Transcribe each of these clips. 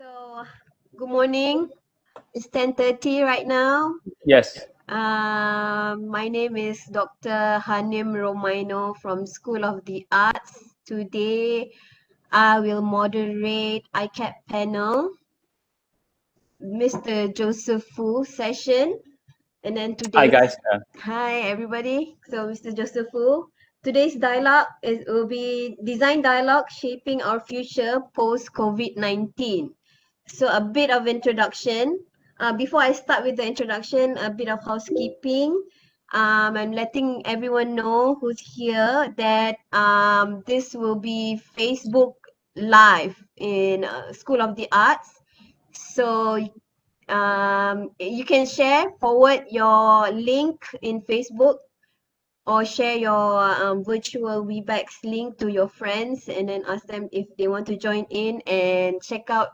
So, good morning. It's 10:30 right now. Yes. My name is Dr. Hanim Romainoor from School of the Arts. Today, I will moderate ICAP panel, Mr. Joseph Fu session. And then Hi, today's guys. Hi everybody. So Mr. Joseph Fu, today's dialogue will be design dialogue shaping our future post COVID-19. So a bit of introduction. Before I start with the introduction, a bit of housekeeping. I'm letting everyone know who's here that this will be Facebook Live in School of the Arts. So you can forward your link in Facebook or share your virtual Webex link to your friends and then ask them if they want to join in and check out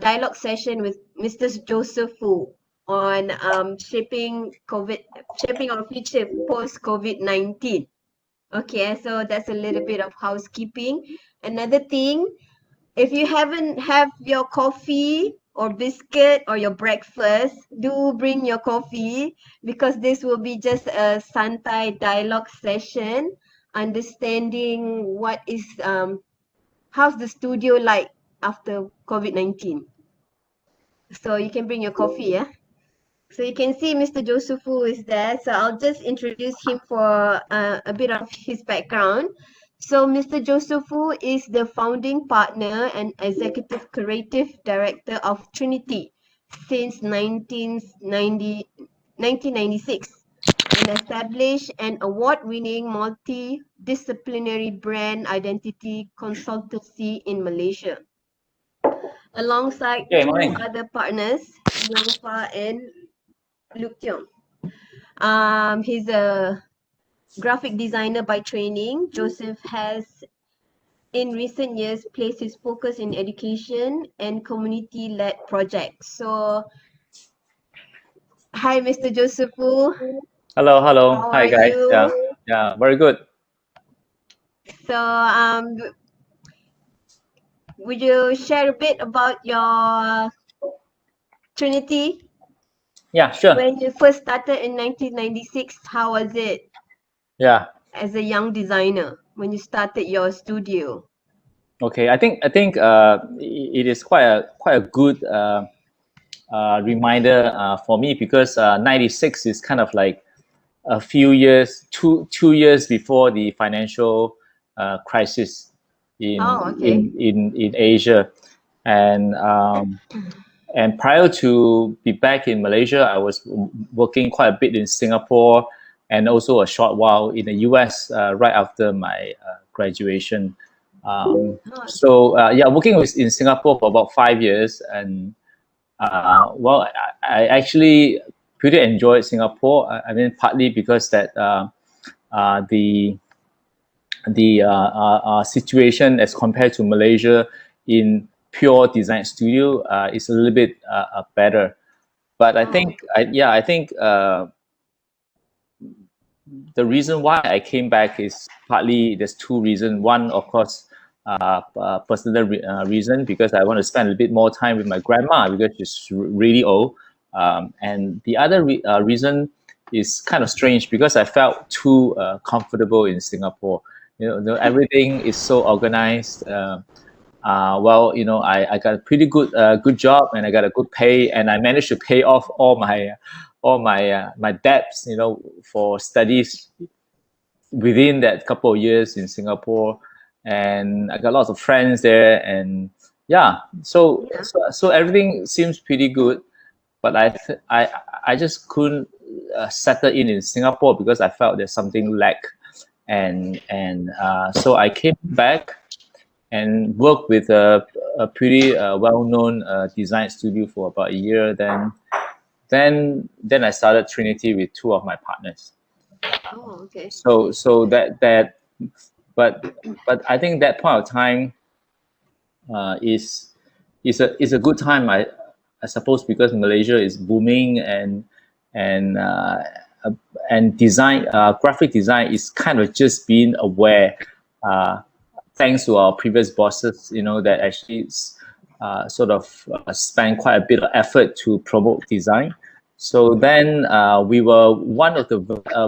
dialogue session with Mr. Joseph Fu on shaping our future post COVID-19. Okay, so that's a little bit of housekeeping. Another thing, if you haven't have your coffee or biscuit or your breakfast, do bring your coffee because this will be just a santai dialogue session, understanding what is how's the studio like after COVID-19. So you can bring your coffee, yeah? So you can see Mr. Joseph Fu is there. So I'll just introduce him for a bit of his background. So Mr. Joseph Fu is the founding partner and executive creative director of Trinity since 1996 and established an award-winning multi-disciplinary brand identity consultancy in Malaysia alongside Okay, two morning. other partners, Yang Fa and Luke Tiong. He's a graphic designer by training. Joseph has, in recent years, placed his focus in education and community-led projects. So, hi, Mr. Joseph Fu. Hello, hello. How Hi, are guys. you? Yeah, very good. So, would you share a bit about your Trinity? Yeah, sure. When you first started in 1996, how was it Yeah. as a young designer when you started your studio? Okay. I think it is quite a good reminder for me because 96 is kind of like a few years, two years before the financial crisis Oh, okay. in Asia, and prior to be back in Malaysia, I was working quite a bit in Singapore and also a short while in the US right after my graduation. Yeah, working in Singapore for about 5 years, and well, I actually pretty enjoyed Singapore. I mean, partly because that the situation as compared to Malaysia in pure design studio is a little bit better. But I think, I think the reason why I came back is partly there's two reasons. One, of course, personal reason because I want to spend a bit more time with my grandma because she's really old. And the other reason is kind of strange because I felt too comfortable in Singapore. Everything is so organized. Well, I got a pretty good job and I got a good pay, and I managed to pay off all my debts, for studies within that couple of years in Singapore, and I got lots of friends there, and yeah, so everything seems pretty good, but I just couldn't settle in Singapore because I felt there's something lack, and so I came back and worked with a pretty well-known design studio for about a year. Then I started Trinity with two of my partners. Oh, okay. So but I think that point of time is a good time. I suppose because Malaysia is booming, and uh, and design, graphic design is kind of just being aware, thanks to our previous bosses, that actually sort of spent quite a bit of effort to promote design. So then we were one of the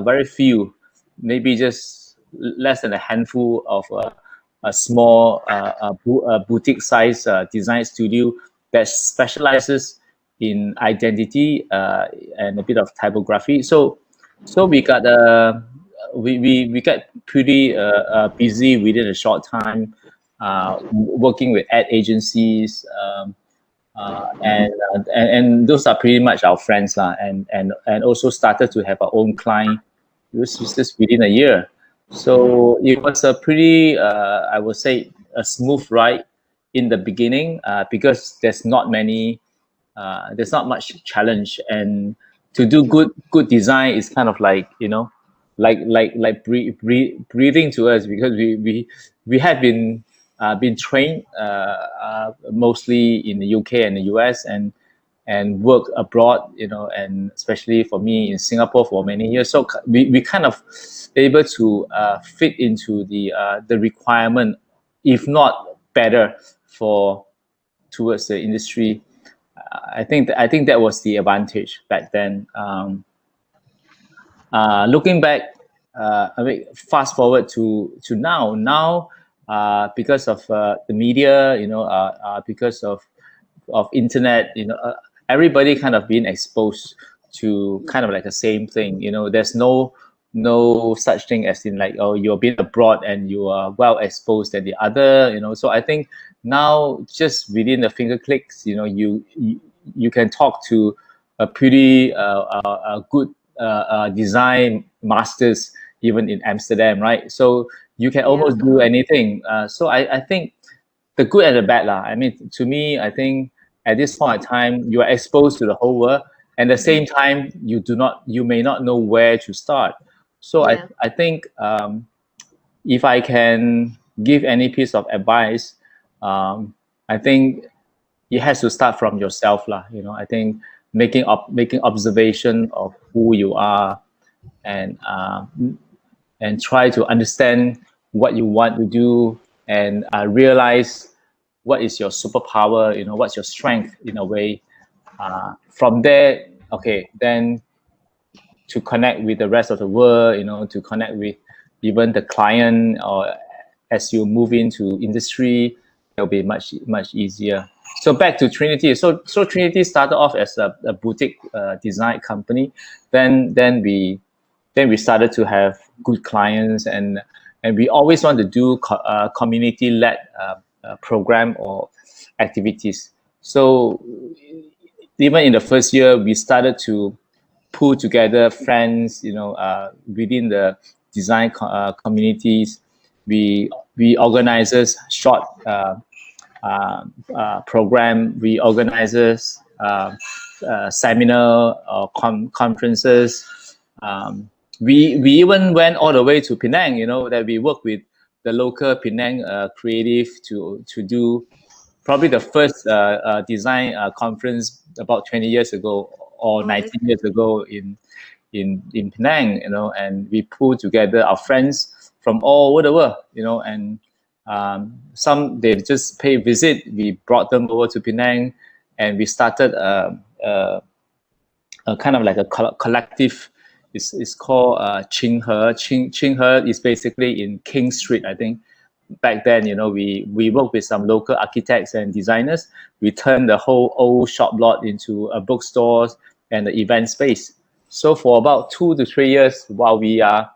very few, maybe just less than a handful of a small boutique size design studio that specializes in identity and a bit of typography. So we got pretty busy within a short time, working with ad agencies, and those are pretty much our friends lah, and also started to have our own client. It was just within a year, so it was a pretty, I would say, a smooth ride in the beginning, because there's not much challenge, and to do good design is kind of like, breathing to us, because we have been trained mostly in the UK and the US, and work abroad, and especially for me in Singapore for many years. So we kind of able to fit into the requirement, if not better, for towards the industry. I think that was the advantage back then. Looking back, I mean, fast forward to now. Now, because of the media, because of internet, everybody kind of being exposed to kind of like the same thing. There's no such thing as in like, oh, you're being abroad and you are well exposed than the other. So I think now, just within the finger clicks, you can talk to a pretty good design masters even in Amsterdam, right? So you can Yeah. almost do anything. So I think the good and the bad lah. I mean, to me, I think at this point in time, you are exposed to the whole world, and at the same time, you may not know where to start. So Yeah. I think, if I can give any piece of advice, I think it has to start from yourself lah. I think making observation of who you are, and try to understand what you want to do, and realize what is your superpower, what's your strength in a way. From there, okay, then to connect with the rest of the world, to connect with even the client, or as you move into industry, it'll be much easier. So back to Trinity. So Trinity started off as a boutique design company. Then we started to have good clients, and we always want to do community-led program or activities. So even in the first year, we started to pull together friends, within the design communities. We organizes short program. We organizes seminar or conferences. We even went all the way to Penang. That we work with the local Penang creative to do probably the first design conference about 20 years ago, or Oh, that's 19 years ago in Penang, and we pulled together our friends from all over the world, and some they just pay a visit. We brought them over to Penang, and we started a kind of like a collective. It's called Ching He. Ching He is basically in King Street, I think. Back then, we worked with some local architects and designers. We turned the whole old shop lot into a bookstore and the event space. So for about 2 to 3 years, while we are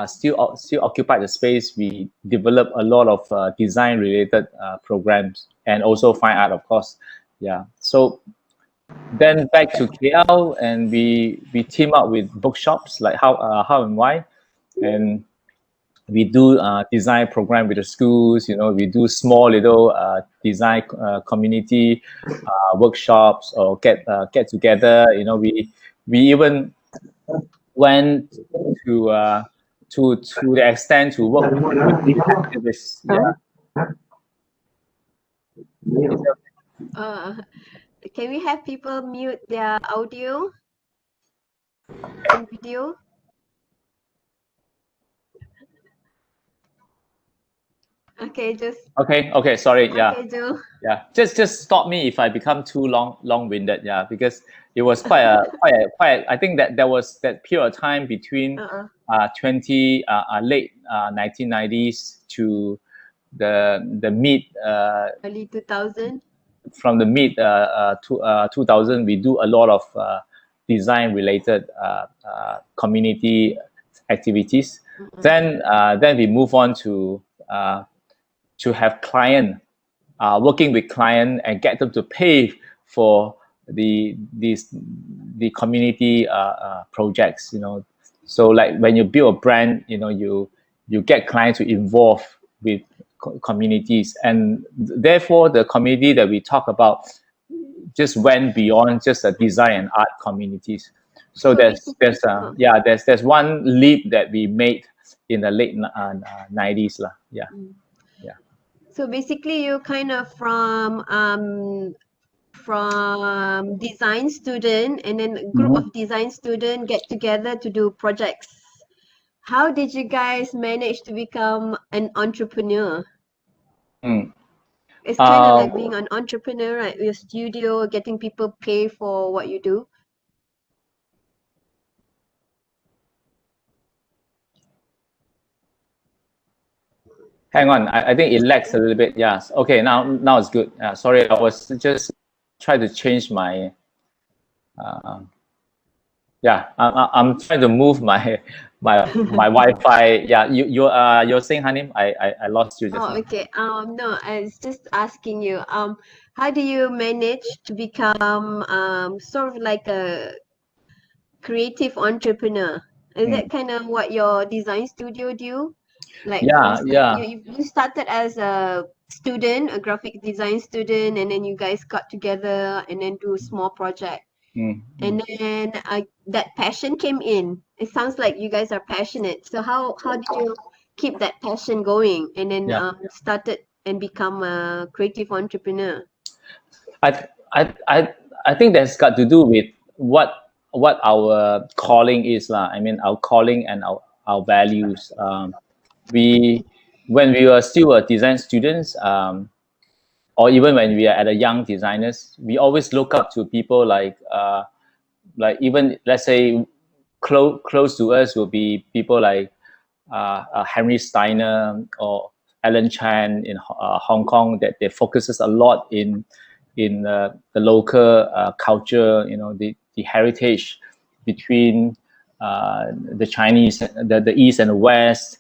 still occupy the space, we develop a lot of design related programs, and also fine art, of course. Yeah. So then back to KL, and we team up with bookshops like how and why, and we do design program with the schools. We do small little design community workshops, or get together. We even went to the extent to work with activists. Yeah. uh, can we have people mute their audio and video? Okay, just Okay, sorry, yeah. okay, Joe. Yeah, just stop me if I become too long-winded. Yeah, because it was I think that there was that period of time between Uh-uh. 20 late 1990s to the mid Early 2000. from the mid 2000. We do a lot of design related community activities. Then we move on to have client working with client and get them to pay for the community projects. So like when you build a brand, you get clients to involve with communities, and therefore the community that we talk about just went beyond just a design and art communities. So So there's basically, there's one leap that we made in the late 90s lah. Yeah. so basically, you kind of from design student, and then a group Mm-hmm. of design student get together to do projects. How did you guys manage to become an entrepreneur? Mm. It's kind of like being Um, an entrepreneur, right? Your studio, getting people pay for what you do. Hang on, I think it lags a little bit. Yes. Okay, now it's good. Sorry, I was just trying to change my. Uh, yeah, I'm trying to move my Wi-Fi. Yeah, you're saying, Hanim? I lost you just Oh, now. okay. No, I was just asking you, how do you manage to become sort of like a creative entrepreneur? Is that Mm. kind of what your design studio do? Like from Yeah, yeah. you started as a student, a graphic design student, and then you guys got together and then do a small project. Mm, mm. And then that passion came in. It sounds like you guys are passionate. So how did you keep that passion going and then Yeah. started and become a creative entrepreneur? I I I I think that's got to do with what our calling is lah. I mean, our calling and our values. We when we were still a design students, or even when we are at a young designers, we always look up to people like even let's say close to us will be people like Henry Steiner or Alan Chan in Hong Kong, that they focuses a lot in the local culture, the heritage between the Chinese, the East and the West.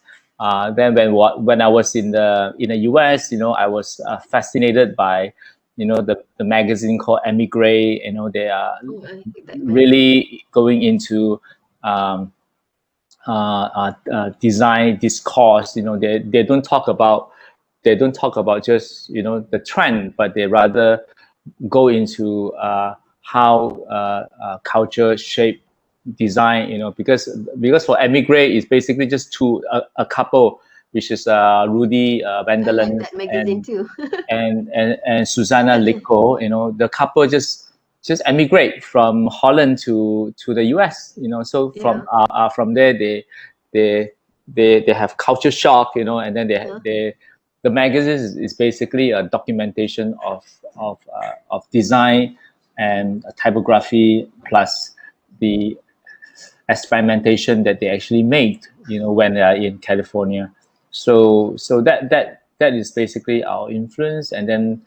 Then when I was in the US, I was fascinated by the magazine called Emigre. They are Oh, I like that magazine. really going into design discourse. They don't talk about just the trend, but they rather go into how culture shape design. Because for Emigre it's basically just a couple, which is Rudy I like Vanderland that magazine and too. Susanna Licko. The couple just emigrate from Holland to the US. So Yeah. from there they they have culture shock. And then Uh-huh. the magazine is basically a documentation of design and typography, plus the experimentation that they actually made, when they are in California. So that is basically our influence. And then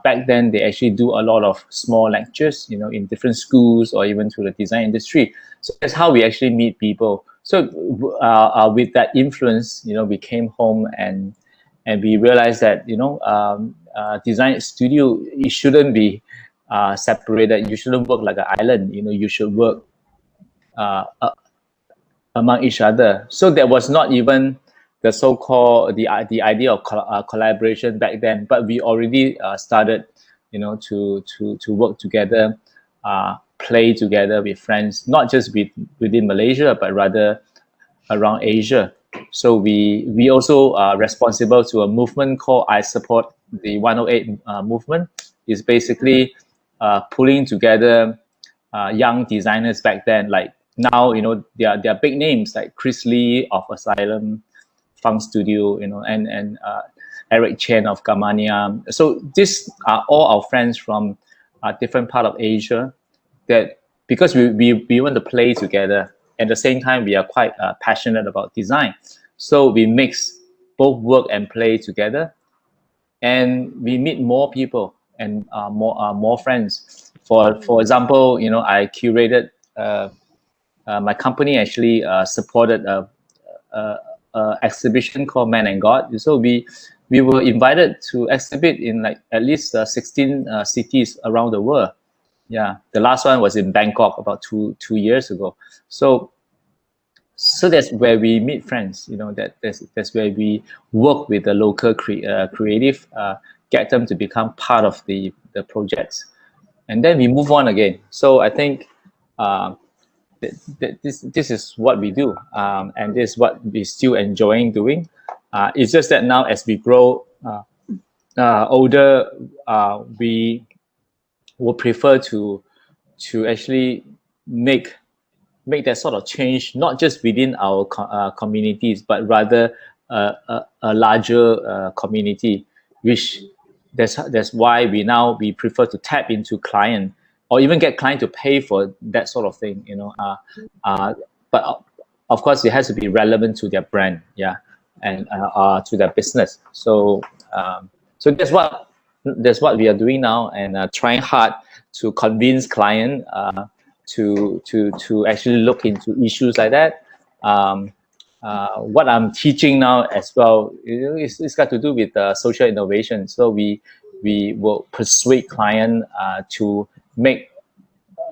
back then they actually do a lot of small lectures, in different schools or even to the design industry. So that's how we actually meet people. So with that influence, we came home and we realized that design studio, it shouldn't be separated. You shouldn't work like an island. You should work uh, among each other. So there was not even the so-called the idea of collaboration back then, but we already started, to work together, play together with friends, not just within Malaysia, but rather around Asia. So we also are responsible to a movement called I Support the 108 movement. Is basically pulling together young designers back then. Like now, they are big names like Chris Lee of Asylum, Funk Studio, Eric Chen of Gamania. So these are all our friends from different part of Asia that because we want to play together. At the same time, we are quite passionate about design. So we mix both work and play together, and we meet more people and more friends. For example, I curated my company actually supported a exhibition called Man and God. So we were invited to exhibit in like at least 16 cities around the world. Yeah, the last one was in Bangkok about two years ago. So that's where we meet friends. That's where we work with the local creative, get them to become part of the projects, and then we move on again. So I think this is what we do, and this is what we still enjoying doing. It's just that now as we grow older, we will prefer to actually make that sort of change, not just within our communities, but rather a larger community, which that's why we prefer to tap into client or even get client to pay for that sort of thing. But of course, it has to be relevant to their brand, yeah, and to their business. So that's what we are doing now, and trying hard to convince client to actually look into issues like that. What I'm teaching now as well, it's got to do with social innovation. So we will persuade client to make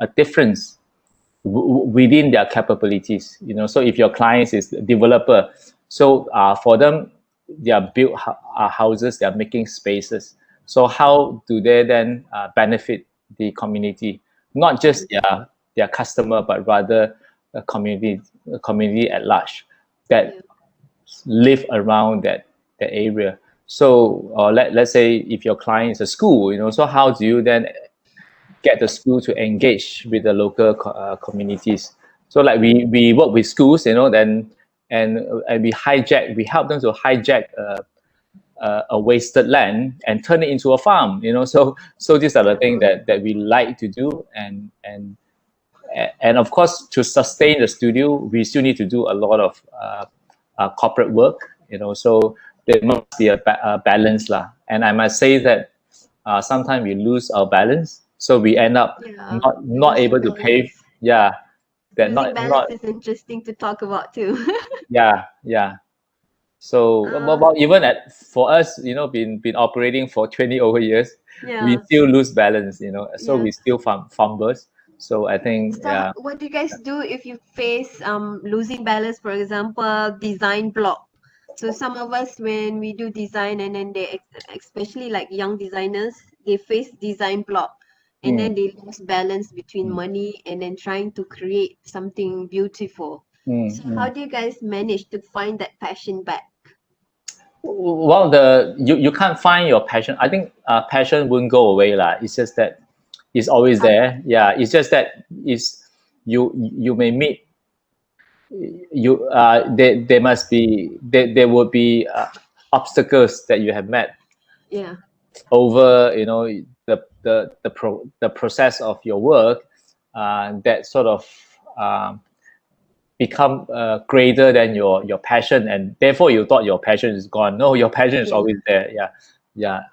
a difference within their capabilities. So if your client is a developer, so for them, they are built houses, they are making spaces. So how do they then benefit the community, not just their customer, but rather a community at large that live around that area. So let's say if your client is a school, so how do you then get the school to engage with the local communities? So like we work with schools, then and we help them to hijack a wasted land and turn it into a farm. So these are the things that we like to do, and of course, to sustain the studio, we still need to do a lot of corporate work. So there must be a balance lah. And I must say that sometimes we lose our balance, so we end up not losing able to pay. balance. Yeah, that Losing balance not is interesting to talk about too. yeah. So but even for us, been operating for 20 over years, we Yeah. still lose balance. So Yeah. we still fumbles. So I think So what do you guys do if you face losing balance, for example, design block? So some of us, when we do design, and then especially like young designers, they face design block, and mm, then they lose balance between mm, money and then trying to create something beautiful. mm, So how mm. do you guys manage to find that passion back? Well, you can't find your passion. I think passion won't go away lah. It's just that it's always How? there. Yeah, it's just that is you may meet you there must be there will be obstacles that you have met Yeah. over the process of your work that sort of um, become greater than your passion, and therefore you thought your passion is gone. No, your passion is Yeah. always there. Yeah.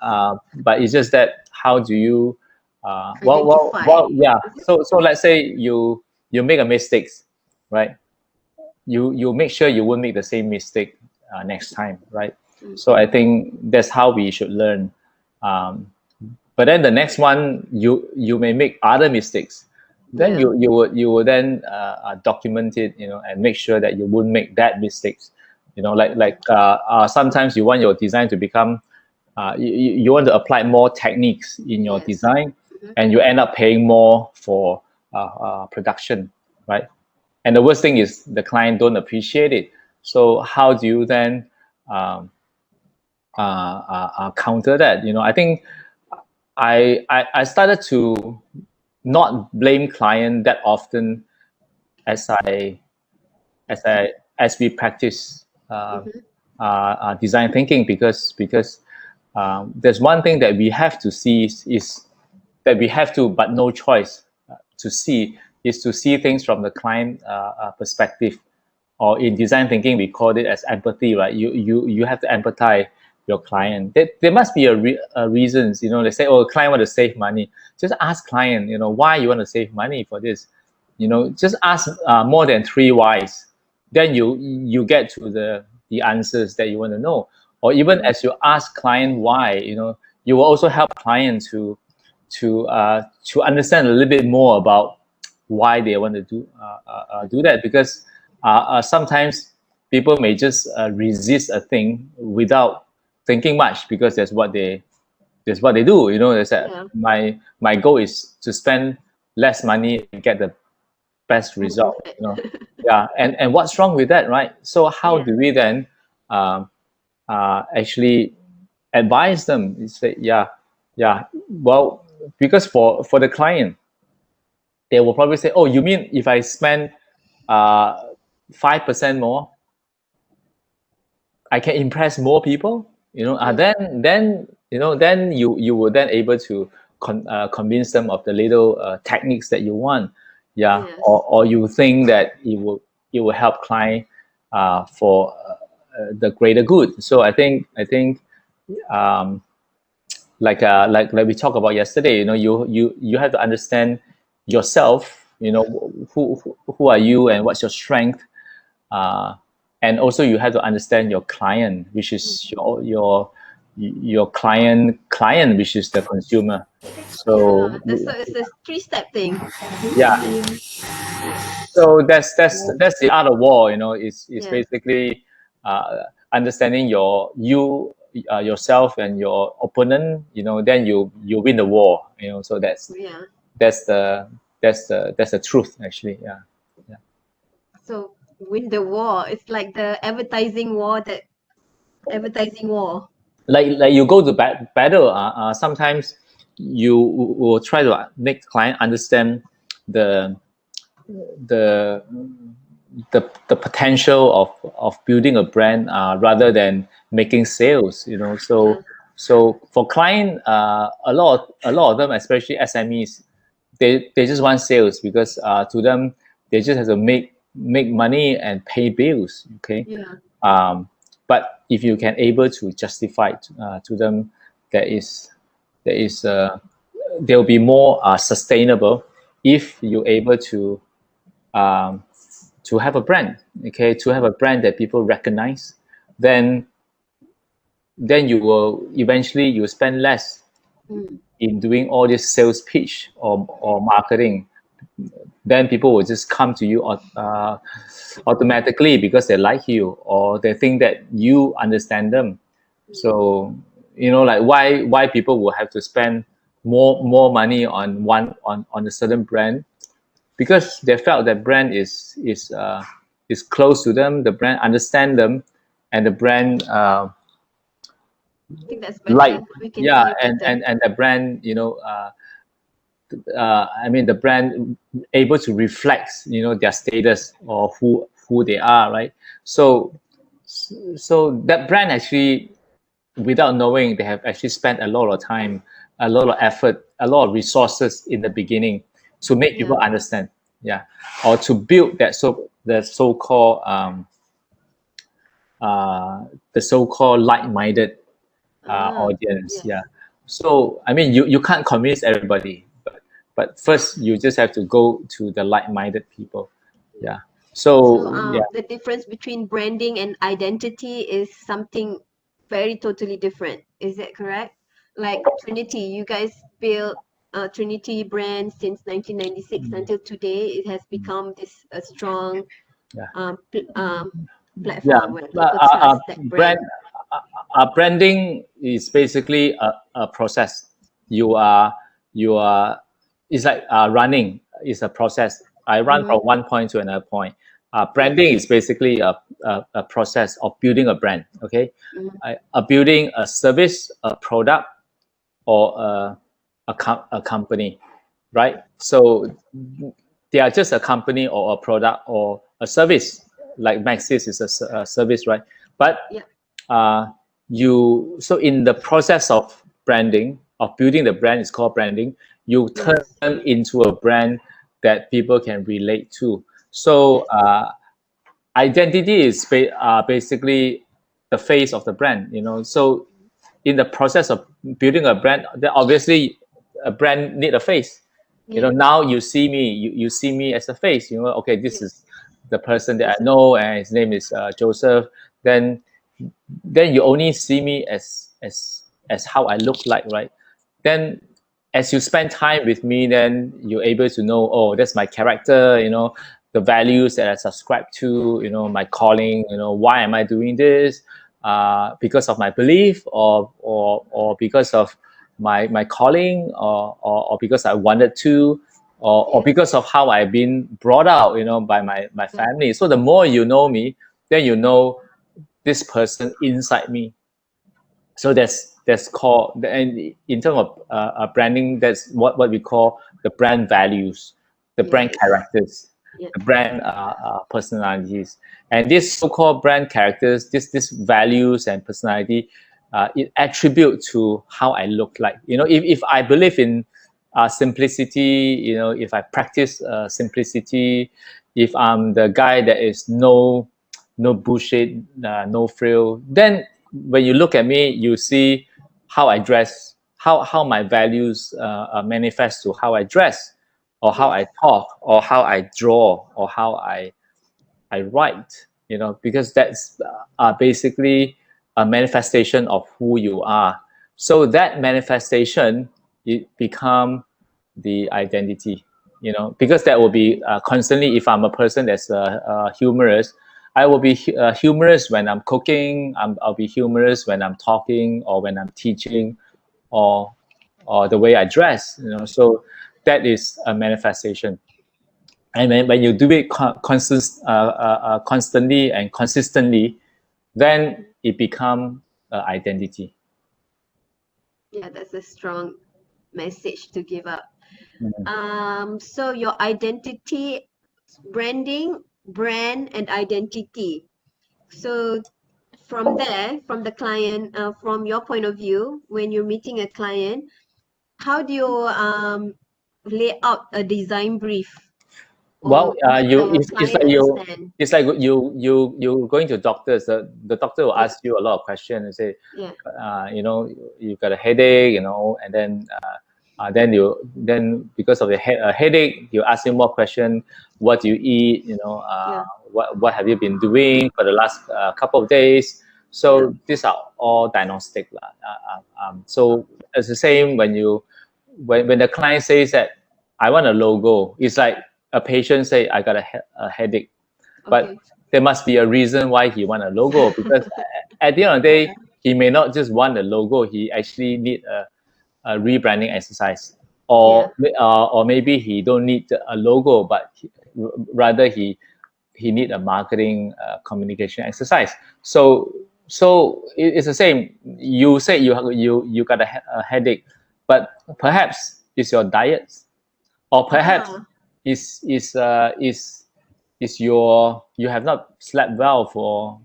But it's just that how do you Identify. yeah. So let's say you make a mistake, right? You make sure you won't make the same mistake next time, right? So I think that's how we should learn. um, but then the next one, you may make other mistakes, then Yeah. you will then document it, and make sure that you won't make that mistakes. Like sometimes you want your design to become you want to apply more techniques in your Yes. design, and you end up paying more for production, right? And the worst thing is the client don't appreciate it. So how do you then um, counter that? I think I started to not blame client that often as I as I as we practice design thinking, because there's one thing that we have to see is that we have to, but no choice to see, is to see things from the client perspective, or in design thinking we call it as empathy, right? You have to empathize your client. There must be a reasons, you know. They say, oh, client want to save money. Just ask client, you know, why you want to save money for this. You know, just ask more than 3 whys. Then you get to the answers that you want to know. Or even as you ask client why, you know, you will also help client to understand a little bit more about why they want to do that, because sometimes people may just resist a thing without thinking much, because that's what they do, you know. They said, my goal is to spend less money and get the best result, you know. Yeah, and what's wrong with that, right? So how do we then actually advise them? You say, well, because for the client, they will probably say, oh, you mean if I spend 5% more, I can impress more people, you know. Then you know, then you will then able to convince them of the little techniques that you want. Or you think that it will help client for the greater good. So I think um, like we talked about yesterday, you know, you have to understand yourself, you know, who are you and what's your strength, uh, and also you have to understand your client, which is your client, which is the consumer. So It's a 3-step thing. yeah, so that's the art of war, you know. It's basically understanding yourself and your opponent, you know. Then you win the war, you know. So that's the truth, actually. Yeah. So win the war. It's like the advertising war. Like you go to battle, sometimes you will try to make client understand the the the potential of building a brand, rather than making sales, you know. So for client, a lot of them, especially SMEs, they just want sales, because to them, they just have to make money and pay bills, okay. um, but if you can able to justify to them, that is they'll be more sustainable if you're able um, to have a brand, okay, to have a brand that people recognize. Then you will eventually you spend less in doing all this sales pitch or marketing. Then people will just come to you automatically, because they like you, or they think that you understand them. So, you know, like why people will have to spend more money on a certain brand, because they felt that brand is close to them, the brand understand them, and the brand I think that's like better. We can yeah, say better. and the brand, you know, I mean, the brand able to reflect, you know, their status or who they are, right? So that brand actually, without knowing, they have actually spent a lot of time, a lot of effort, a lot of resources in the beginning to make people understand, yeah, or to build the so-called the so-called like-minded audience. Yeah. So I mean, you can't convince everybody, but first you just have to go to the like-minded people. Yeah. So So yeah. the difference between branding and identity is something very totally different. Is that correct? Like Trinity, you guys built Trinity brand since 1996 until today. It has become this a strong Yeah. Yeah. platform where people trust that Brand brand. branding is basically a process. You are you are It's like running is a process. I run from one point to another point. Branding is basically a process of building a brand. Okay, building a service, a product, or a company, right? So they are just a company or a product or a service. Like Maxis is a service, right? But Yeah. so in the process of branding, of building the brand, is called branding, you turn Yes. into a brand that people can relate to. So identity is basically the face of the brand, so in the process of building a brand, then obviously a brand need a face. Yeah. Now you see me, you see me as a face. Okay, this Yes. is the person that I Joseph. know, and his name is Joseph. Then you only see me as how I look like, right? Then as you spend time with me, then you're able to know, oh, that's my character, the values that I subscribe to, my calling, why am I doing this? Because of my belief, or because of my calling, or because I wanted to, or Yes. because of how I've been brought out, by my Yeah. family. So the more you know me, then you know this person inside me. So that's called, and in terms of branding, that's what we call the brand values, the brand Yes. characters, Yeah. the brand personalities. And these so-called brand characters, this values and personality, it attribute to how I look like. If I believe in simplicity, if I practice simplicity, if I'm the guy that is no bullshit, no frill, then when you look at me, you see how I dress, how my values manifest to how I dress, or how Yes. I talk, or how I draw, or how I write. Because that's basically a manifestation of who you are. So that manifestation, it become the identity. Because that will be constantly. If I'm a person that's humorous, I will be humorous when I'm cooking. I'll be humorous when I'm talking, or when I'm teaching, or the way I dress. So that is a manifestation. And when you do it constantly and consistently, then it become identity. Yeah, that's a strong message to give up. Mhm. So your identity, branding, brand, and identity. So from there, from the client, from your point of view, when you're meeting a client, how do you lay out a design brief Well, or make you the it's client like you understand? it's like you going to doctors. The doctor will Yeah, ask you a lot of questions and say, yeah, you got a headache, and then because of the headache, you ask him more question. What do you eat? yeah, What have you been doing for the last couple of days? yeah, So these are all diagnostic lah. So it's the same when the client says that I want a logo. It's like a patient say I got a headache, but okay. there must be a reason why he want a logo, because at the end of the day, he may not just want a logo. He actually need a rebranding exercise, Yeah, or maybe he don't need a logo, but rather he need a marketing communication exercise. So it's the same. You say you got a headache, but perhaps it's your diet, or perhaps ah, is you have not slept well for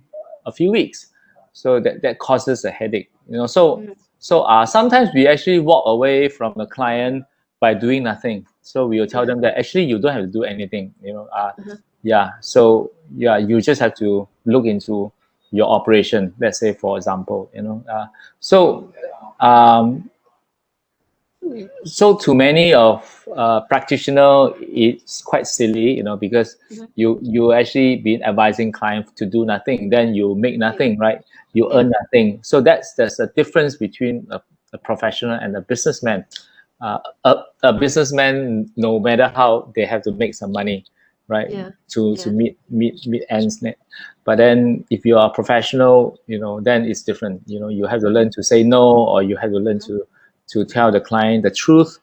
a few weeks, so that causes a headache. mm, Sometimes we actually walk away from the client by doing nothing. So we will tell yeah, them that actually you don't have to do anything. uh-huh, Yeah. So yeah, you just have to look into your operation. Let's say, for example, so um, so to many of practitioner, it's quite silly, because mhm, you actually been advising clients to do nothing, then you make yeah, nothing, right? You yeah, earn nothing. So there's a difference between a professional and a businessman. A businessman, no matter how, they have to make some money, right? yeah, To yeah, meet ends net. But then if you are a professional, then it's different. You have to learn to say no, or you have to learn uh-huh. to tell the client the truth.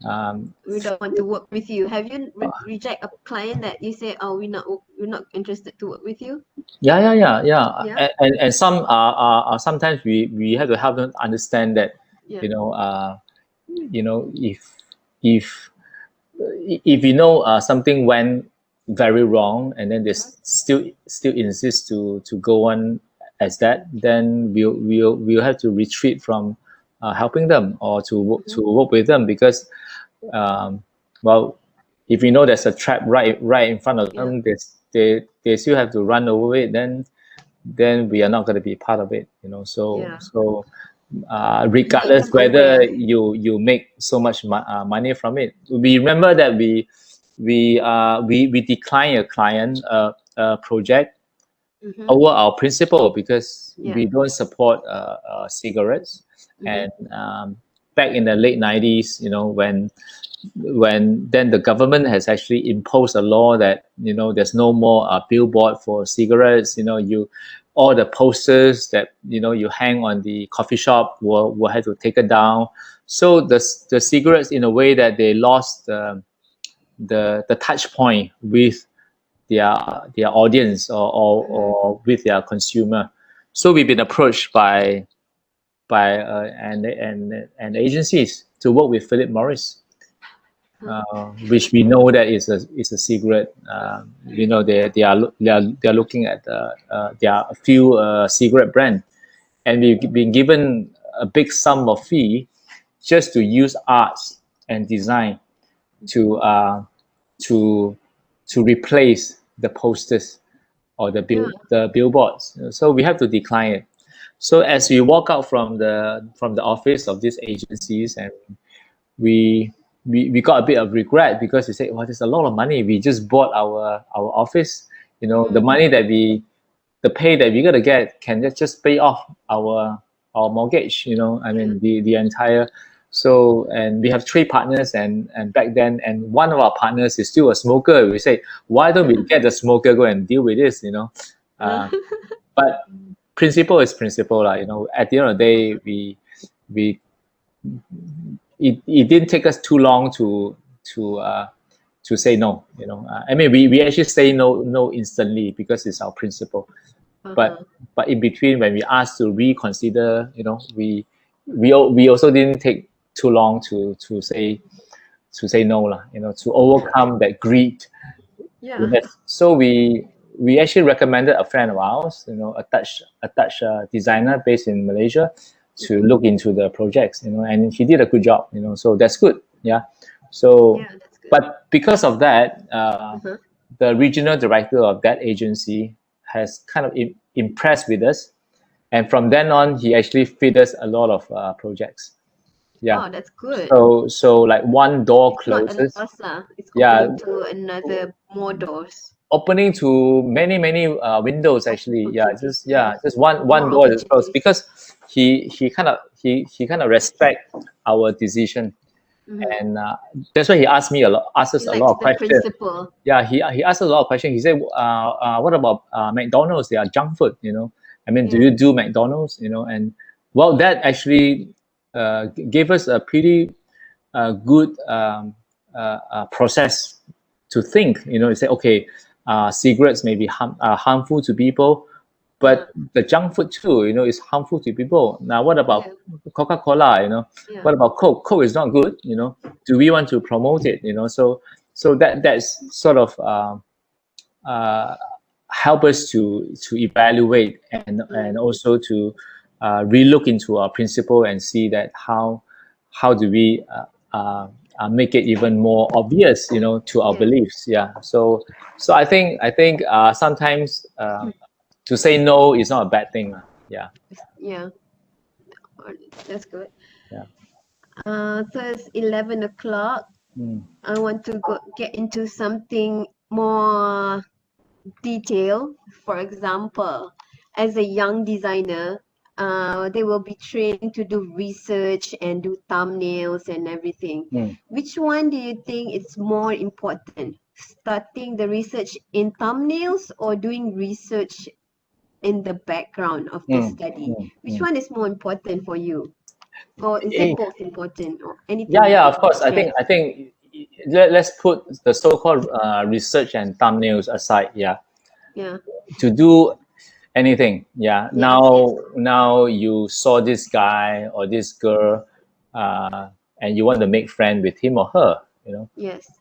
um, We don't want to work with you. Have you reject a client that you say, oh, we're not interested to work with you? yeah. Yeah, And some sometimes we have to help them understand that, yeah, you know uh, if if you know something went very wrong, and then they uh-huh, still insist to go on as that, then we'll have to retreat from helping them or to work with them, because well, if we know there's a trap right in front of them, they still have to run over it, then we are not going to be part of it, so regardless whether you make so much money from it. We remember that we decline a client project over our principle, because we don't support cigarettes. And back in the late 90s, when then the government has actually imposed a law that there's no more billboard for cigarettes. All the posters that you hang on the coffee shop will have to take it down. So the cigarettes, in a way, that they lost the touch point with their audience, or with their consumer. So we've been approached by and agencies to work with Philip Morris, which we know that is a cigarette. They are looking at there are a few cigarette brand, and we've been given a big sum of fee just to use arts and design to replace the posters or the billboards. So we have to decline it. So as we walk out from the office of these agencies, and we got a bit of regret, because we said, well, there's a lot of money. We just bought our office. The money that the pay that we're gonna get can just pay off our mortgage. The entire. So, and we have 3 partners, and back then, and one of our partners is still a smoker. We say, why don't we get the smoker go and deal with this? But principle is principle, At the end of the day, it didn't take us too long to say no. We actually say no instantly, because it's our principle. But in between, when we asked to reconsider, we also didn't take too long to say no, to overcome that greed. So we actually recommended a friend of ours, a Dutch designer based in Malaysia, to look into the projects, and he did a good job, so that's good. So but because of that, the regional director of that agency has kind of impressed with us, and from then on, he actually fed us a lot of projects. Oh, that's good. So like one door closes. It's opening to another more doors. Opening to many windows, actually. Just one door is closed, because he kind of respect our decision. And that's why he asked us a lot of questions. Principle. He asked a lot of questions. He said, what about McDonald's? They are junk food, do you do McDonald's? And well, that actually gave us a pretty good process to think. You say, okay, cigarettes may be harmful to people, but the junk food too, is harmful to people. Now, what about Coca-Cola? What about Coke? Coke is not good. Do we want to promote it? So that's sort of help us to evaluate, and also to relook into our principle, and see that how do we make it even more obvious, to our beliefs. So I think sometimes to say no is not a bad thing. That's good. So it's 11 o'clock. I want to get into something more detail. For example, as a young designer, they will be trained to do research and do thumbnails and everything. Which one do you think is more important? Starting the research in thumbnails, or doing research in the background of the study? Which one is more important for you? Or is it both important, or anything? Of course. I think let's put the so-called research and thumbnails aside. To do anything. Now you saw this guy or this girl, and you want to make friend with him or her.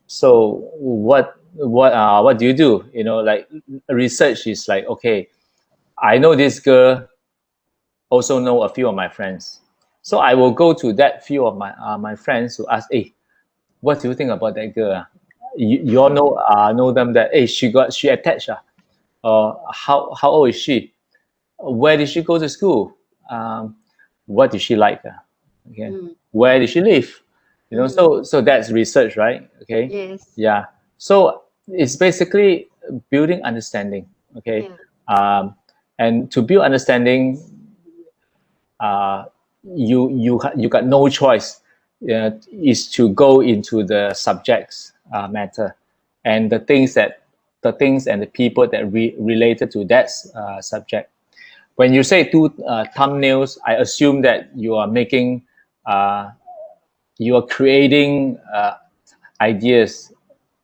So what do you do? Like research is like, okay, I know this girl also know a few of my friends. So I will go to that few of my friends to ask, hey, what do you think about that girl? You all know them that hey, she attached. How old is she? Where did she go to school? What did she like? Okay, where did she live? So that's research, right? Okay, Yes. yeah. So it's basically building understanding. Okay, Yeah. and to build understanding, you got no choice. Is to go into the subjects matter, and the things and the people that related to that subject. When you say two thumbnails, I assume that uh, you are creating ideas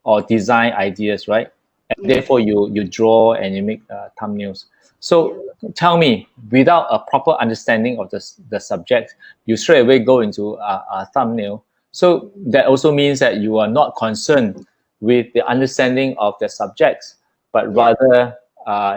or design ideas, right? And therefore, Yes. you draw and you make thumbnails. Yeah. So tell me, without a proper understanding of the subject, you straight away go into a thumbnail. So that also means that you are not concerned with the understanding of the subjects, but Yeah. rather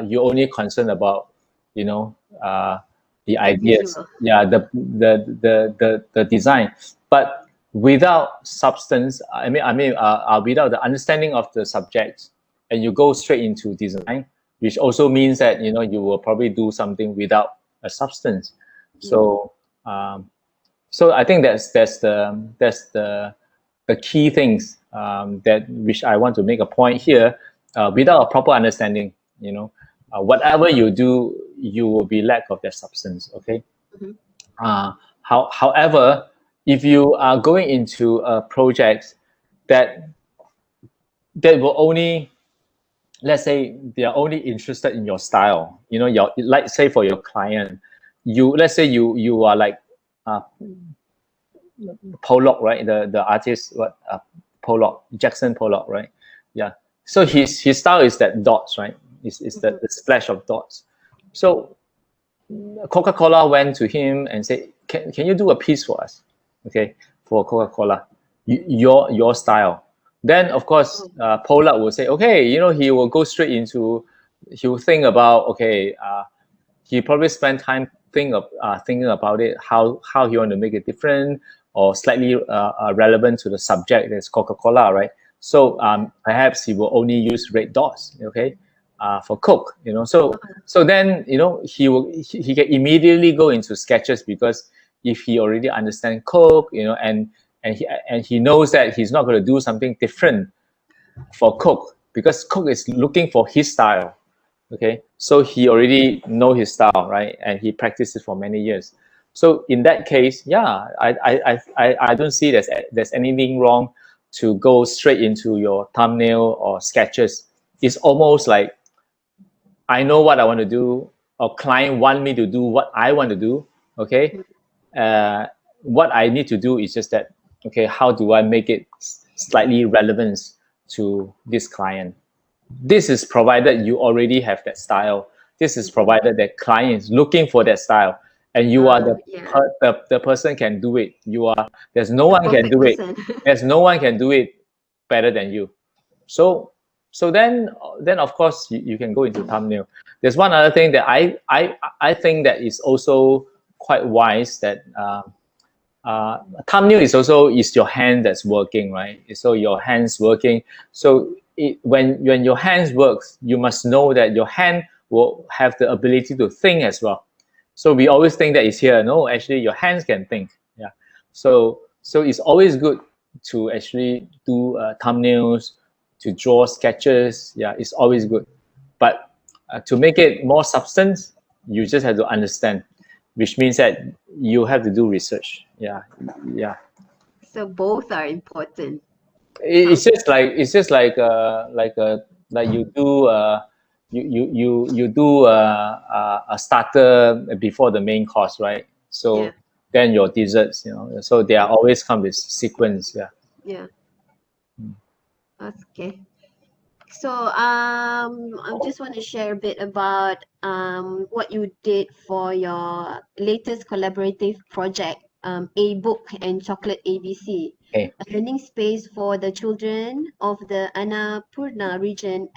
you're only concerned about, you know, uh, the The ideas, visual. yeah, the design. But without substance, without the understanding of the subjects, and you go straight into design, which also means that you will probably do something without a substance. Yeah. So um, so I think that's the key things that which I want to make a point here. Without a proper understanding, whatever you do, you will be lack of that substance. Okay. Mm-hmm. Uh, however, if you are going into a project that will only, let's say, they are only interested in your style, your, like, say, for your client, let's say you are like uh, Pollock, right? The artist, what, Pollock, Jackson Pollock, right? Yeah. So his style is that dots, right? Is the splash of dots. So Coca-Cola went to him and said, can you do a piece for us? Okay, for Coca-Cola, your style. Then of course, Oh. Pollock will say, okay, he will go straight into, he will think about, okay, he probably spend time thinking about it, how he want to make it different or slightly relevant to the subject that's Coca-Cola, right? So perhaps he will only use red dots, okay, for Coke, so then he can immediately go into sketches, because if he already understands Coke, and he knows that he's not going to do something different for Coke, because Coke is looking for his style. Okay, so he already know his style, right? And he practiced it for many years. So in that case, yeah, I don't see there's anything wrong to go straight into your thumbnail or sketches. It's almost like I know what I want to do, or client want me to do what I want to do. Okay, uh, what I need to do is just that. Okay, how do I make it slightly relevant to this client? This is provided you already have that style. This is provided that clients looking for that style, and you are Yeah. the person can do it. There's no The one can perfect do it. person. There's no one can do it better than you. So then of course you can go into thumbnail. There's one other thing that I think that is also quite wise, that thumbnail is your hand that's working, right? So your hands working. So when your hands works, you must know that your hand will have the ability to think as well. So we always think that it's here. No, actually your hands can think. Yeah. So it's always good to actually do thumbnails, to draw sketches. Yeah, it's always good. But to make it more substance, you just have to understand, which means that you have to do research. Yeah, yeah. So both are important. It's Sounds just like like you do a starter before the main course, right? yeah, So then your desserts, so they are yeah, always come with sequence. Yeah. yeah. Okay. So I just want to share a bit about what you did for your latest collaborative project, A Book and Chocolate ABC, Okay. a learning space for the children of the Annapurna region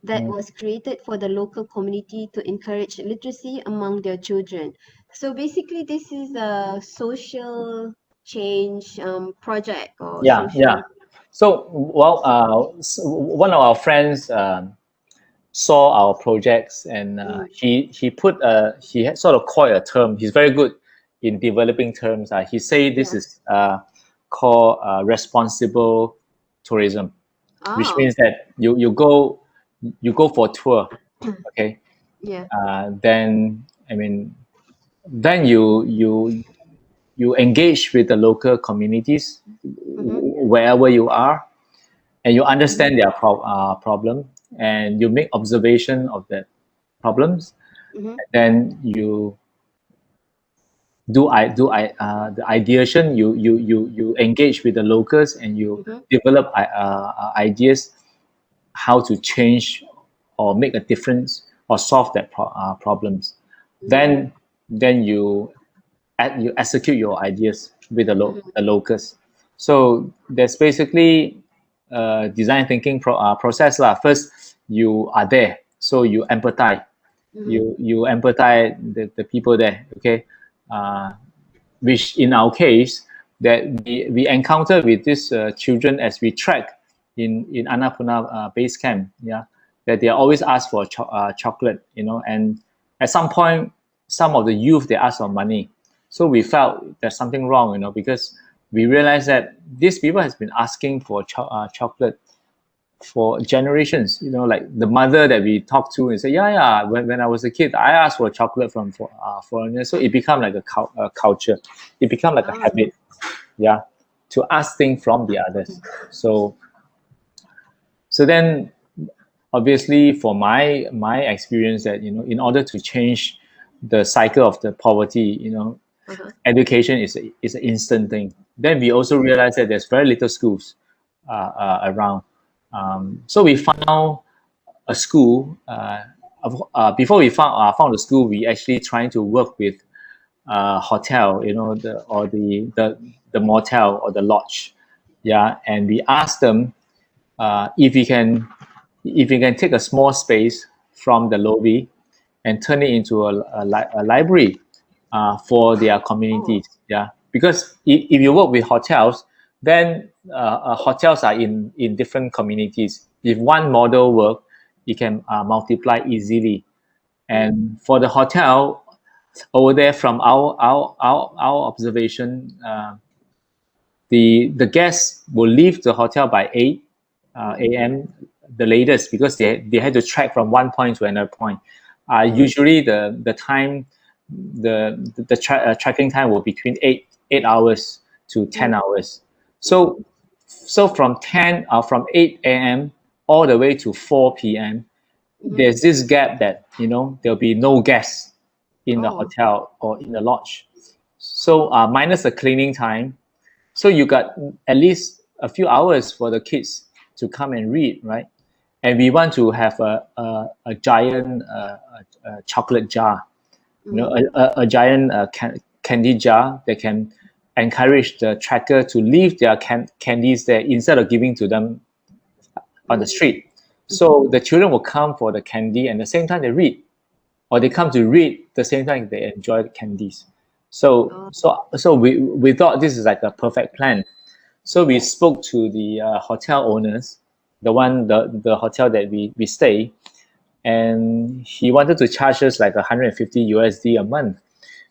that was created for the local community to encourage literacy among their children. So basically, this is a social change project or Yeah, yeah. social. So, well, one of our friends saw our projects, and he put he had sort of coined a term. He's very good in developing terms. He say this Yeah. is called responsible tourism, which Oh, means that you go for a tour, okay? yeah. Then I mean, then you engage with the local communities Mm-hmm. wherever you are, and you Mm-hmm. understand their problem, and you make observation of the problems. Mm-hmm. Then you the ideation. You engage with the locals, and you Mm-hmm. develop ideas how to change or make a difference or solve that problems. Mm-hmm. Then you execute your ideas with Mm-hmm. the locals. So there's basically design thinking process lah. First, you are there, so you empathize. Mm-hmm. You empathize the people there. Okay, uh, which in our case that we encounter with these children as we track in Annapurna base camp. Yeah, that they always ask for chocolate. And at some point, some of the youth they ask for money. So we felt there's something wrong. Because we realized that these people has been asking for chocolate for generations. Like the mother that we talked to and say, yeah, when I was a kid, I asked for chocolate from foreigners. So it become like a culture. It become like a Ah. habit. Yeah, to ask things from the others. So then, obviously, for my experience, that in order to change the cycle of the poverty, Uh-huh. education is an instant thing. Then we also realize that there's very little schools around. So we found a school. Before we found a school, we actually trying to work with hotel, the motel or the lodge. Yeah, and we asked them if we can take a small space from the lobby and turn it into a library for their Oh. communities. Yeah, because if you work with hotels, then hotels are in different communities. If one model work, it can multiply easily. Mm. And for the hotel over there, from our observation, the guests will leave the hotel by 8 Mm-hmm. a.m. the latest, because they had to trek from one point to another point. Mm. Usually the time the tracking time will be between 8 hours to 10 Mm. hours. Mm. So from 8 a.m. all the way to 4 p.m. Mm-hmm. there's this gap that there'll be no guests in the Oh. hotel or in the lodge. So minus the cleaning time, so you got at least a few hours for the kids to come and read, right? And we want to have a giant chocolate jar, Mm. a giant candy jar that can encourage the tracker to leave their candies there instead of giving to them on the Mm. street. Mm-hmm. So the children will come for the candy, and at the same time they read, or they come to read the same time they enjoy the candies. So Oh. so so we thought this is like a perfect plan. So we spoke to the hotel owners, the hotel that we stay, and he wanted to charge us like 150 USD a month,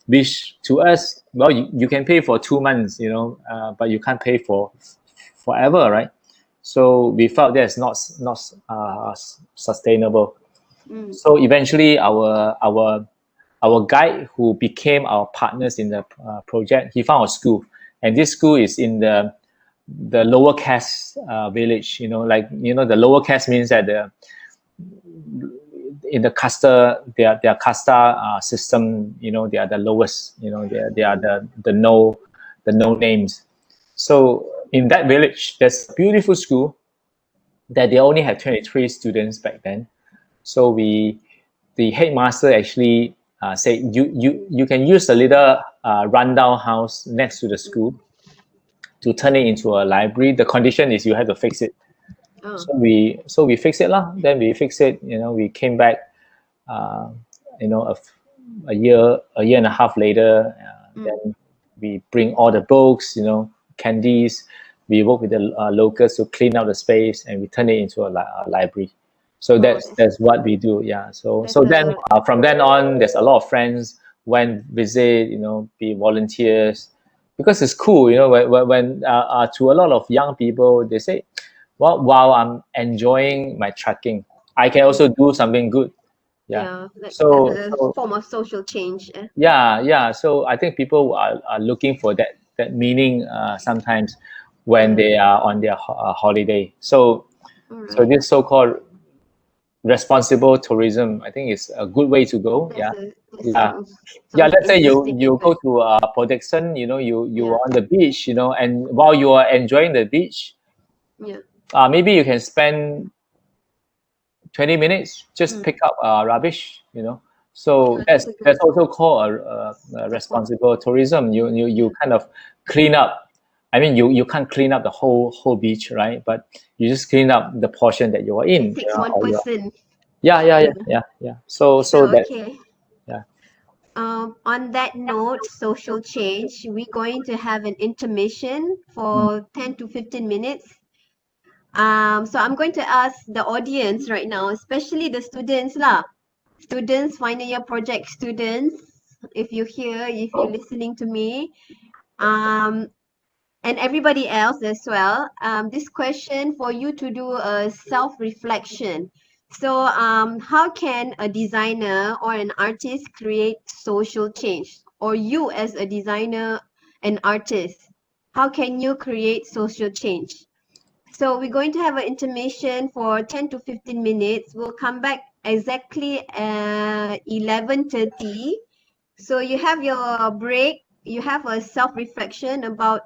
which to us, well, you can pay for 2 months, but you can't pay for forever, right? So we felt that's not sustainable. Mm. So eventually, our guide who became our partners in the project, he found a school, and this school is in the lower caste village. The lower caste means that in the casta their casta system, they are the lowest. They are Mm. the no names. So in that village, there's a beautiful school that they only had 23 students back then. So the headmaster actually said, you can use the little rundown house next to the school to turn it into a library. The condition is you have to fix it. Oh, So we fix it lah. Then we fix it. We came back. Uh, a year and a half later, then we bring all the books, candies. We work with the locals to clean out the space, and we turn it into a library. So oh, that's what we do. Yeah. So that's then a from then on, there's a lot of friends went visit, be volunteers, because it's cool. When to a lot of young people, they say, well, while I'm enjoying my trekking, I can also do something good. Yeah. yeah, like as So a so form of social change. yeah. So I think people are looking for that meaning sometimes when Yeah, they are on their holiday. all So right. this so-called responsible tourism, I think, is a good way to go. That's Yeah. a that Yeah. sounds Yeah, let's say you interesting and you good. go to Production, you Yeah, are on the beach, and while you are enjoying the beach, yeah. maybe you can spend 20 minutes, just Mm. pick up rubbish. So Yeah, that's that's a good that's also called a support. responsible tourism. You Yeah, kind of clean up. I mean, you can't clean up the whole beach, right? But you just clean up the portion that you are it in. takes one Or you person. yeah. So So that okay. yeah. On that note, social change, we're going to have an intermission Mm. for 10 to 15 minutes. So I'm going to ask the audience right now, especially the students lah. Students, final year project students, if you're here, if you're listening to me, um, and everybody else as well. This question for you to do a self-reflection. So, how can a designer or an artist create social change? Or you as a designer and artist, how can you create social change? So we're going to have an intermission for 10 to 15 minutes. We'll come back exactly at 11:30. So you have your break. You have a self-reflection about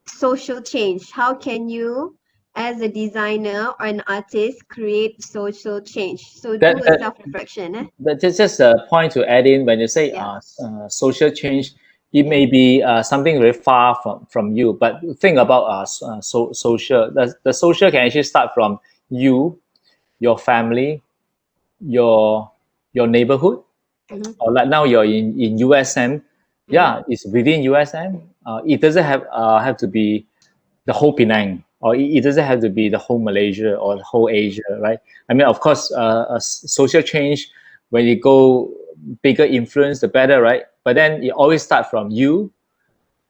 social change. How can you, as a designer or an artist, create social change? So That, do a that self-reflection. But just a point to add in when you say Yeah, social change, it yeah. may be something very far from you. But think about social. The social can actually start from you, your family, your neighborhood, Mm-hmm, or like now you're in USM. mm-hmm. Yeah, it's within USM. It doesn't have to be the whole Penang, or it doesn't have to be the whole Malaysia or the whole Asia, right? I mean, of course, social change, when you go bigger influence, the better, right? But then it always start from you,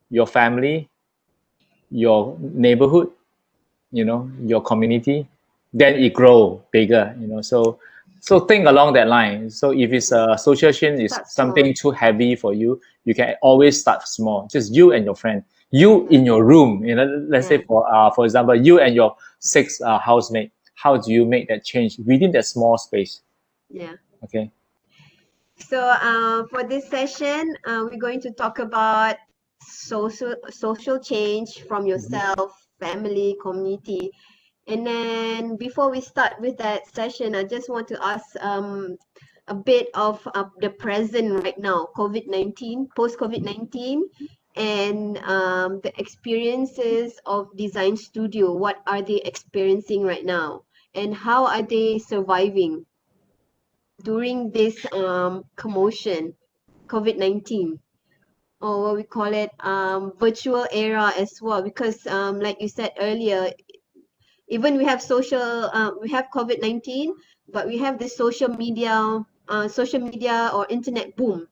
your family, your neighborhood, your community. Then it grow bigger, so think along that line. So if it's a social change is Start small. something too heavy for you, you can always start small, just you and your friend, you Yeah, in your room, let's say yeah, for example, you and your six housemate. How do you make that change within that small space? yeah. Okay. So for this session, we're going to talk about social change from yourself, family, community. And then before we start with that session, I just want to ask a bit of the present right now, COVID-19, post-COVID-19, and the experiences of design studio. What are they experiencing right now? And how are they surviving during this commotion, COVID-19? Or what we call it, virtual era as well, because like you said earlier, even we have COVID-19, but we have this social media or internet boom,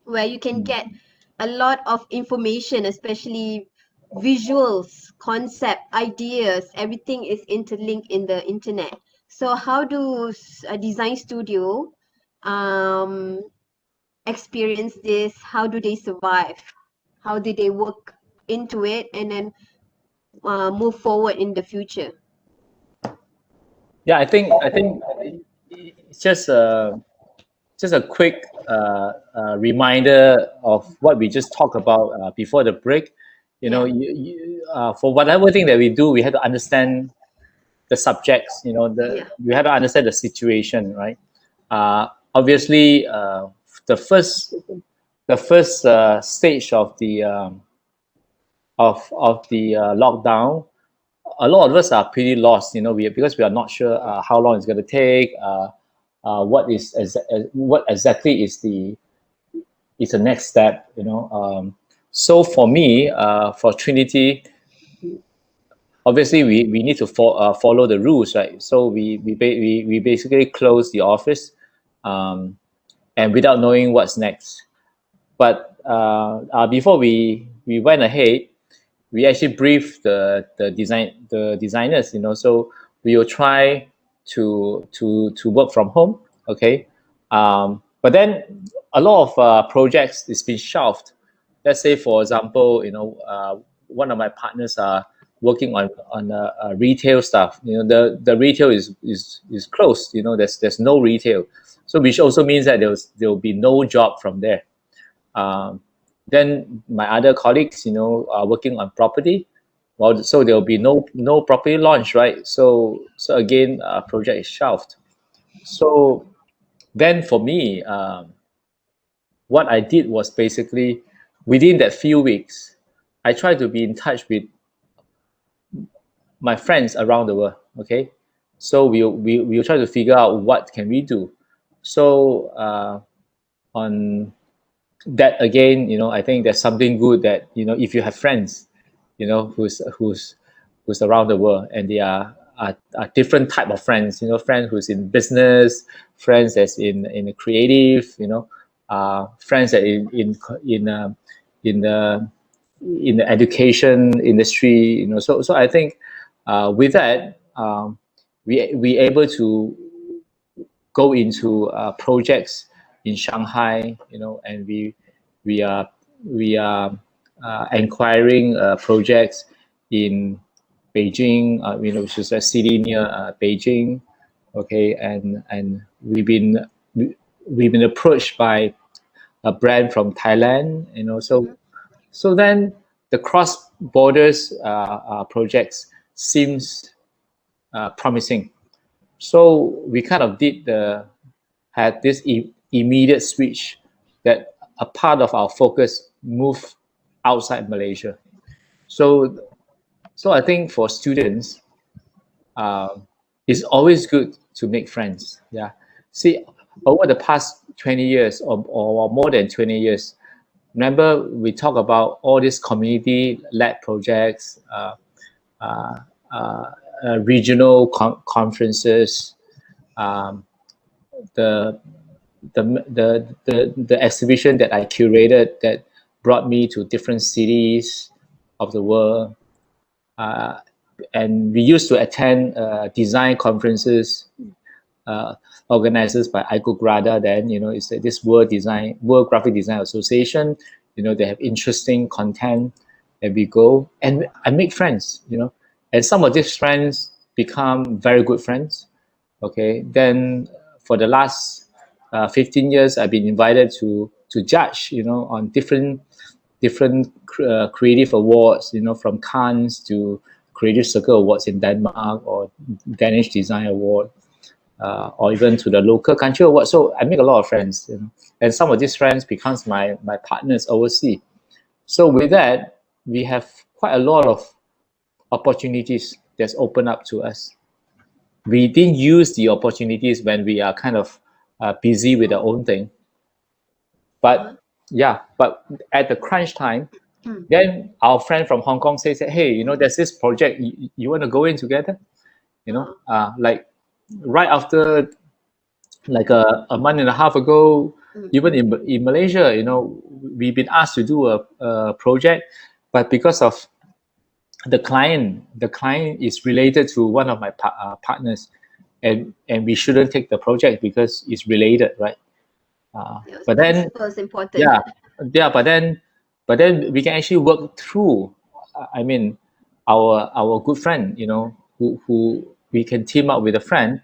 where you can Mm. get a lot of information, especially visuals, concept, ideas. Everything is interlinked in the internet. So how do a design studio um, experience this? How do they survive? How do they work into it and then move forward in the future? Yeah, I think it's just a quick reminder of what we just talked about before the break. Yeah, For whatever thing that we do, we have to understand the subjects. yeah, We have to understand the situation, right? Obviously, the first stage of the lockdown, a lot of us are pretty lost, because we are not sure how long it's going to take, what exactly is the next step. So for me, for Trinity, obviously we need to follow the rules, right? So we basically close the office, and without knowing what's next. But before we went ahead, we actually briefed the designers. So we will try to work from home. Okay, but then a lot of projects is been shelved. Let's say, for example, one of my partners are working on retail stuff. The retail is closed. There's no retail, so which also means that there will be no job from there. Um, then my other colleagues, are working on property. Well, so there will be no property launch, right? So again, project is shelved. So then for me, what I did was basically within that few weeks, I tried to be in touch with my friends around the world. Okay, so we'll try to figure out what can we do. So on that again, I think there's something good that if you have friends, who's around the world, and they are different type of friends. Friends who's in business, friends that's in the creative, friends that in the in the education industry. So I think with that, we able to go into projects in Shanghai, and we are acquiring projects in Beijing, which is a city near Beijing. Okay, and we've been approached by a brand from Thailand, so then the cross borders projects seems promising. So we kind of had this immediate switch that a part of our focus moved outside Malaysia. So I think for students, it's always good to make friends. Yeah. See, over the past 20 years or more than 20 years, remember we talk about all these community-led projects, uh, uh, regional conferences, um, the the exhibition that I curated that brought me to different cities of the world. Uh, and we used to attend design conferences uh, organized by ICAP. Then it's this World Graphic Design Association. They have interesting content, and we go and I make friends. And some of these friends become very good friends. Okay, then for the last 15 years, I've been invited to judge, on different creative awards, from Cannes to Creative Circle Awards in Denmark, or Danish Design Award, or even to the local country award. So I make a lot of friends, and some of these friends becomes my partners overseas. So with that, we have quite a lot of opportunities that's open up to us. We didn't use the opportunities when we are kind of busy with our own thing. But but at the crunch time, then our friend from Hong Kong says, hey, there's this project, you want to go in together? Like right after, like a month and a half ago, even in Malaysia, we've been asked to do a project, but because of the client is related to one of my partners, and we shouldn't take the project because it's related, right? But then It's important. but then we can actually work through. I mean, our good friend, who we can team up with a friend,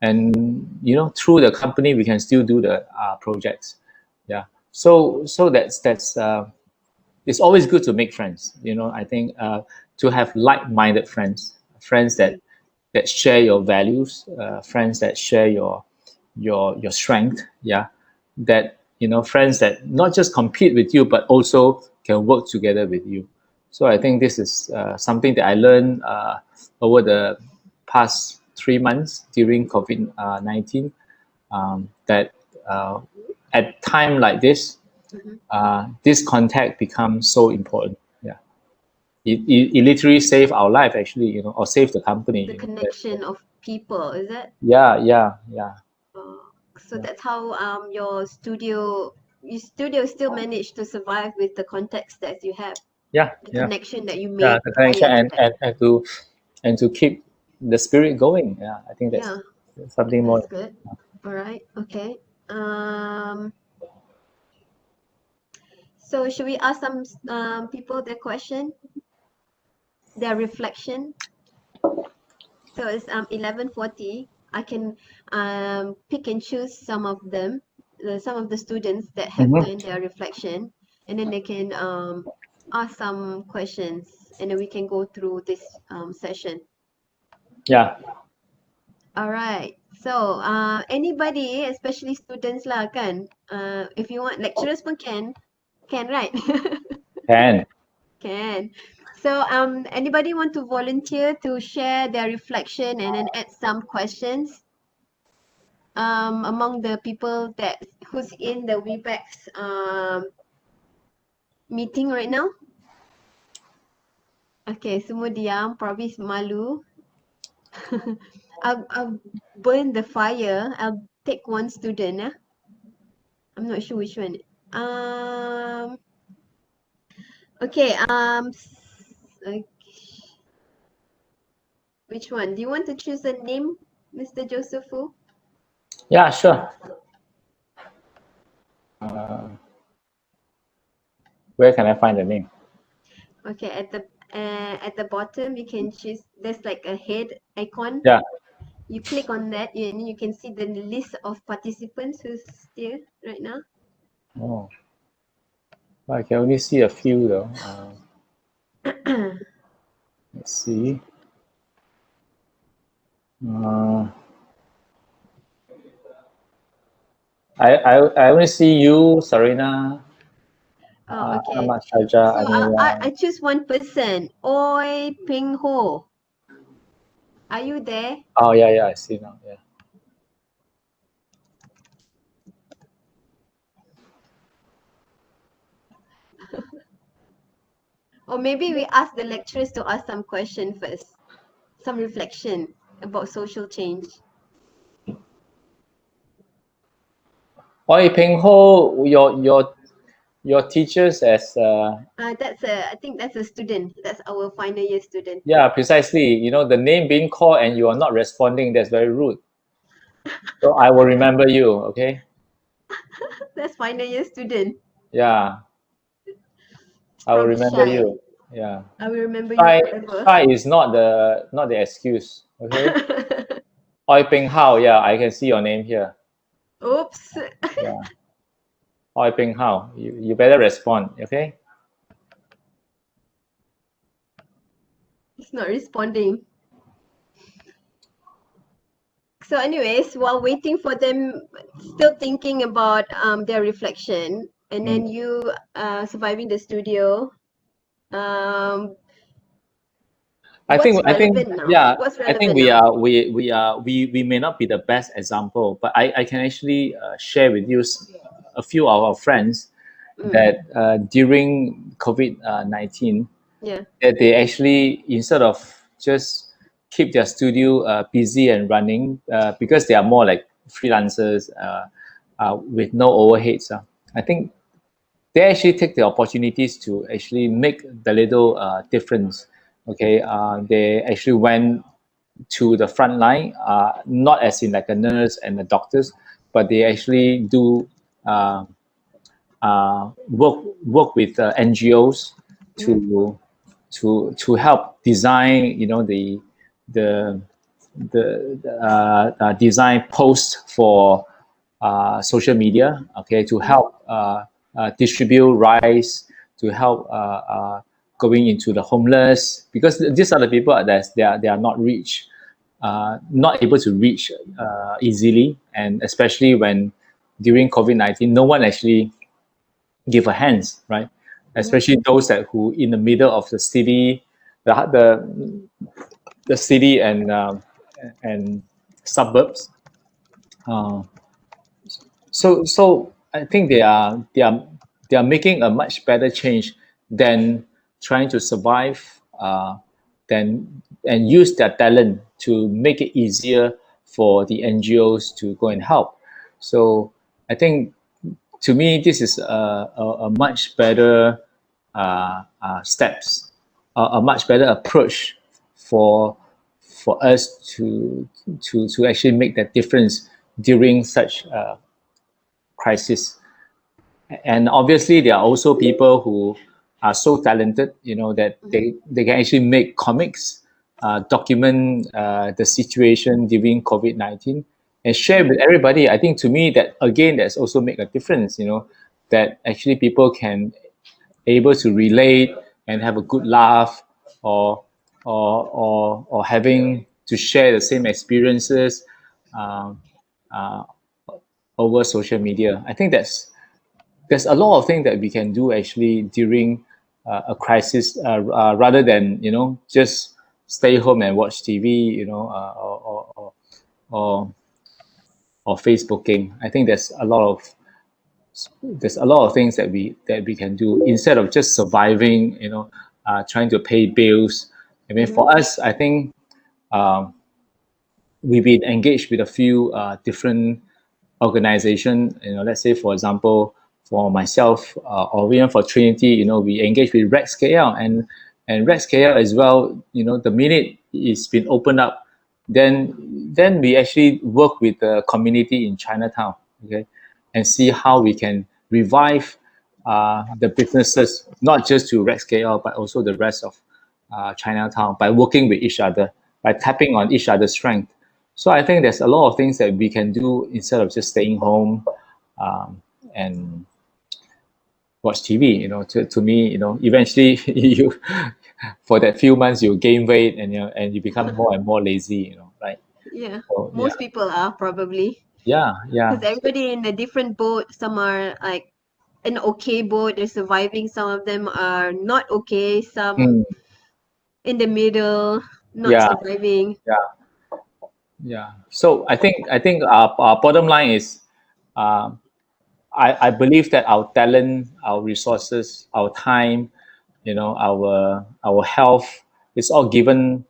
and through the company we can still do the projects. Yeah. So that's it's always good to make friends. I think to have like-minded friends that share your values, friends that share your strength. Yeah, that friends that not just compete with you but also can work together with you. So I think this is something that I learned over the past 3 months during COVID-19. That at time like this, this contact becomes so important. Yeah, it literally saved our life actually, or save the company. The connection of people, is it? Yeah, yeah, yeah. So that's how your studio still managed to survive with the context that you have, Yeah, the yeah, connection that you yeah. made The connection prior to that. and to keep the spirit going. Yeah, I think Yeah, that's something more. that's good. All right, okay. So should we ask some people their question, their reflection? So it's 11:40. I can pick and choose some of them, some of the students that have Mhm. done their reflection, and then they can ask some questions, and then we can go through this session. Yeah. All right. So anybody, especially students lah kan, if you want, lecturers pun can right? Can. Can. So anybody want to volunteer to share their reflection and then add some questions among the people that who's in the Webex meeting right now? Okay, semua diam, probably malu. I'll burn the fire. I'll take one student. I'm not sure which one. Um. Okay. Okay. Which one? Do you want to choose a name, Mr. Joseph Fu? Yeah, sure. Where can I find the name? Okay, at the bottom you can choose. There's like a head icon. Yeah. You click on that, and you can see the list of participants who's still right now. Oh, I can only see a few though. Let's see. Uh, I only see you, Sarina, Oh, okay. Ahmad Shaja, So I Anila. choose one person. Oi Ping Ho. Are you there? Oh, yeah, yeah, I see now. Yeah. Or maybe we ask the lecturers to ask some question first. Some reflection about social change. Oi Peng Ho, your teachers as I think that's a student. That's our final year student. yeah, precisely. The name being called and you are not responding. That's very rude. So I will remember you. Okay. That's final year student. Yeah, It's I will probably remember shy. you. Yeah. I will remember you Shy, forever. shy is not the excuse. Okay. Oi Peng Hao. Yeah, I can see your name here. Oops. Yeah. Oi Peng Hao. You better respond. Okay. It's not responding. So anyways, while waiting for them, still thinking about their reflection, and then you surviving the studio, um, I what's think I think relevant now? yeah, What's I think relevant we now? are we may not be the best example, but I can actually share with you a few of our friends that during COVID-19 Yeah. that they actually, instead of just keep their studio busy and running, because they are more like freelancers with no overheads. I think they actually take the opportunities to actually make the little difference. Okay, they actually went to the front line, not as in like a nurse and the doctors, but they actually do uh, work with NGOs to to help design, the design posts for social media. Okay, to help distribute rice, to help going into the homeless, because these are the people that they are not reach, not able to reach easily, and especially when during COVID-19, no one actually give a hands, right? especially those that who in the middle of the city, the city and suburbs. Uh, so I think they are making a much better change than trying to survive, than and use their talent to make it easier for the NGOs to go and help. So I think to me this is a much better steps, a much better approach for us to actually make that difference during such crisis. And obviously there are also people who are so talented, that they can actually make comics, document the situation during COVID-19 and share with everybody. I think to me that again that's also make a difference, that actually people can able to relate and have a good laugh, or or having to share the same experiences um, uh, over social media. I think there's a lot of things that we can do actually during a crisis, rather than just stay home and watch TV, or or Facebooking. I think there's a lot of things that we can do instead of just surviving, trying to pay bills. I mean, for us, I think um, we've been engaged with a few different organization. Let's say for example, for myself, or even for Trinity, we engage with Rex KL, and Rex KL as well. The minute it's been opened up, then we actually work with the community in Chinatown, okay, and see how we can revive the businesses, not just to Rex KL but also the rest of Chinatown, by working with each other, by tapping on each other's strength. So I think there's a lot of things that we can do instead of just staying home and watch TV. To me, eventually you for that few months you gain weight, and you become more and more lazy. Right? Yeah, So, yeah, most people are probably, yeah, because yeah. everybody in a different boat. Some are like an okay boat, they're surviving. Some of them are not okay. Some Mm, in the middle, not yeah, surviving. yeah, yeah. So I think our bottom line is, uh, I believe that our talent, our resources, our time, our health, is all given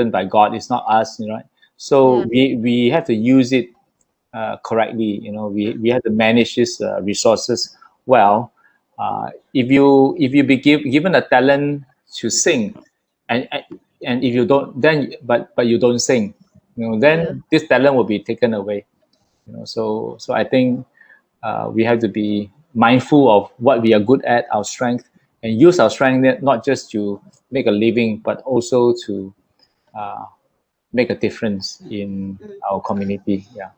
by God. It's not us, right? So Yeah, we have to use it correctly. We have to manage these resources well. If you be given a talent to sing, and and if you don't, then but you don't sing, yeah. then this talent will be taken away. So I think we have to be mindful of what we are good at, our strength, and use our strength not just to make a living, but also to make a difference in Mm. our community. Yeah,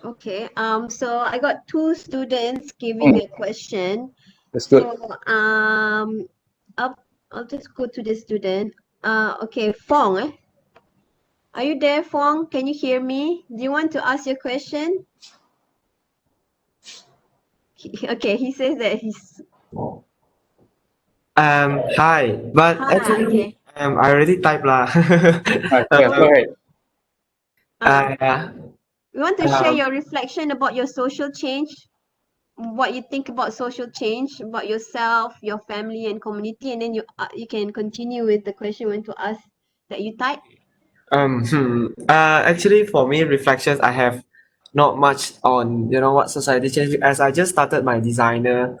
Okay. So I got two students giving mm, a question. that's good. So I'll I'll just go to the student. Okay, Fong. Are you there, Fong? Can you hear me? Do you want to ask your question? Okay, he says that he's Hi, but hi. actually, Okay. I already typed lah. Yeah, go Oh, ahead. um, Yeah. we want to share um, your reflection about your social change, what you think about social change, about yourself, your family, and community, and then you can continue with the question you want to ask that you type. actually, for me, reflections, I have not much on what society changed, as I just started my designer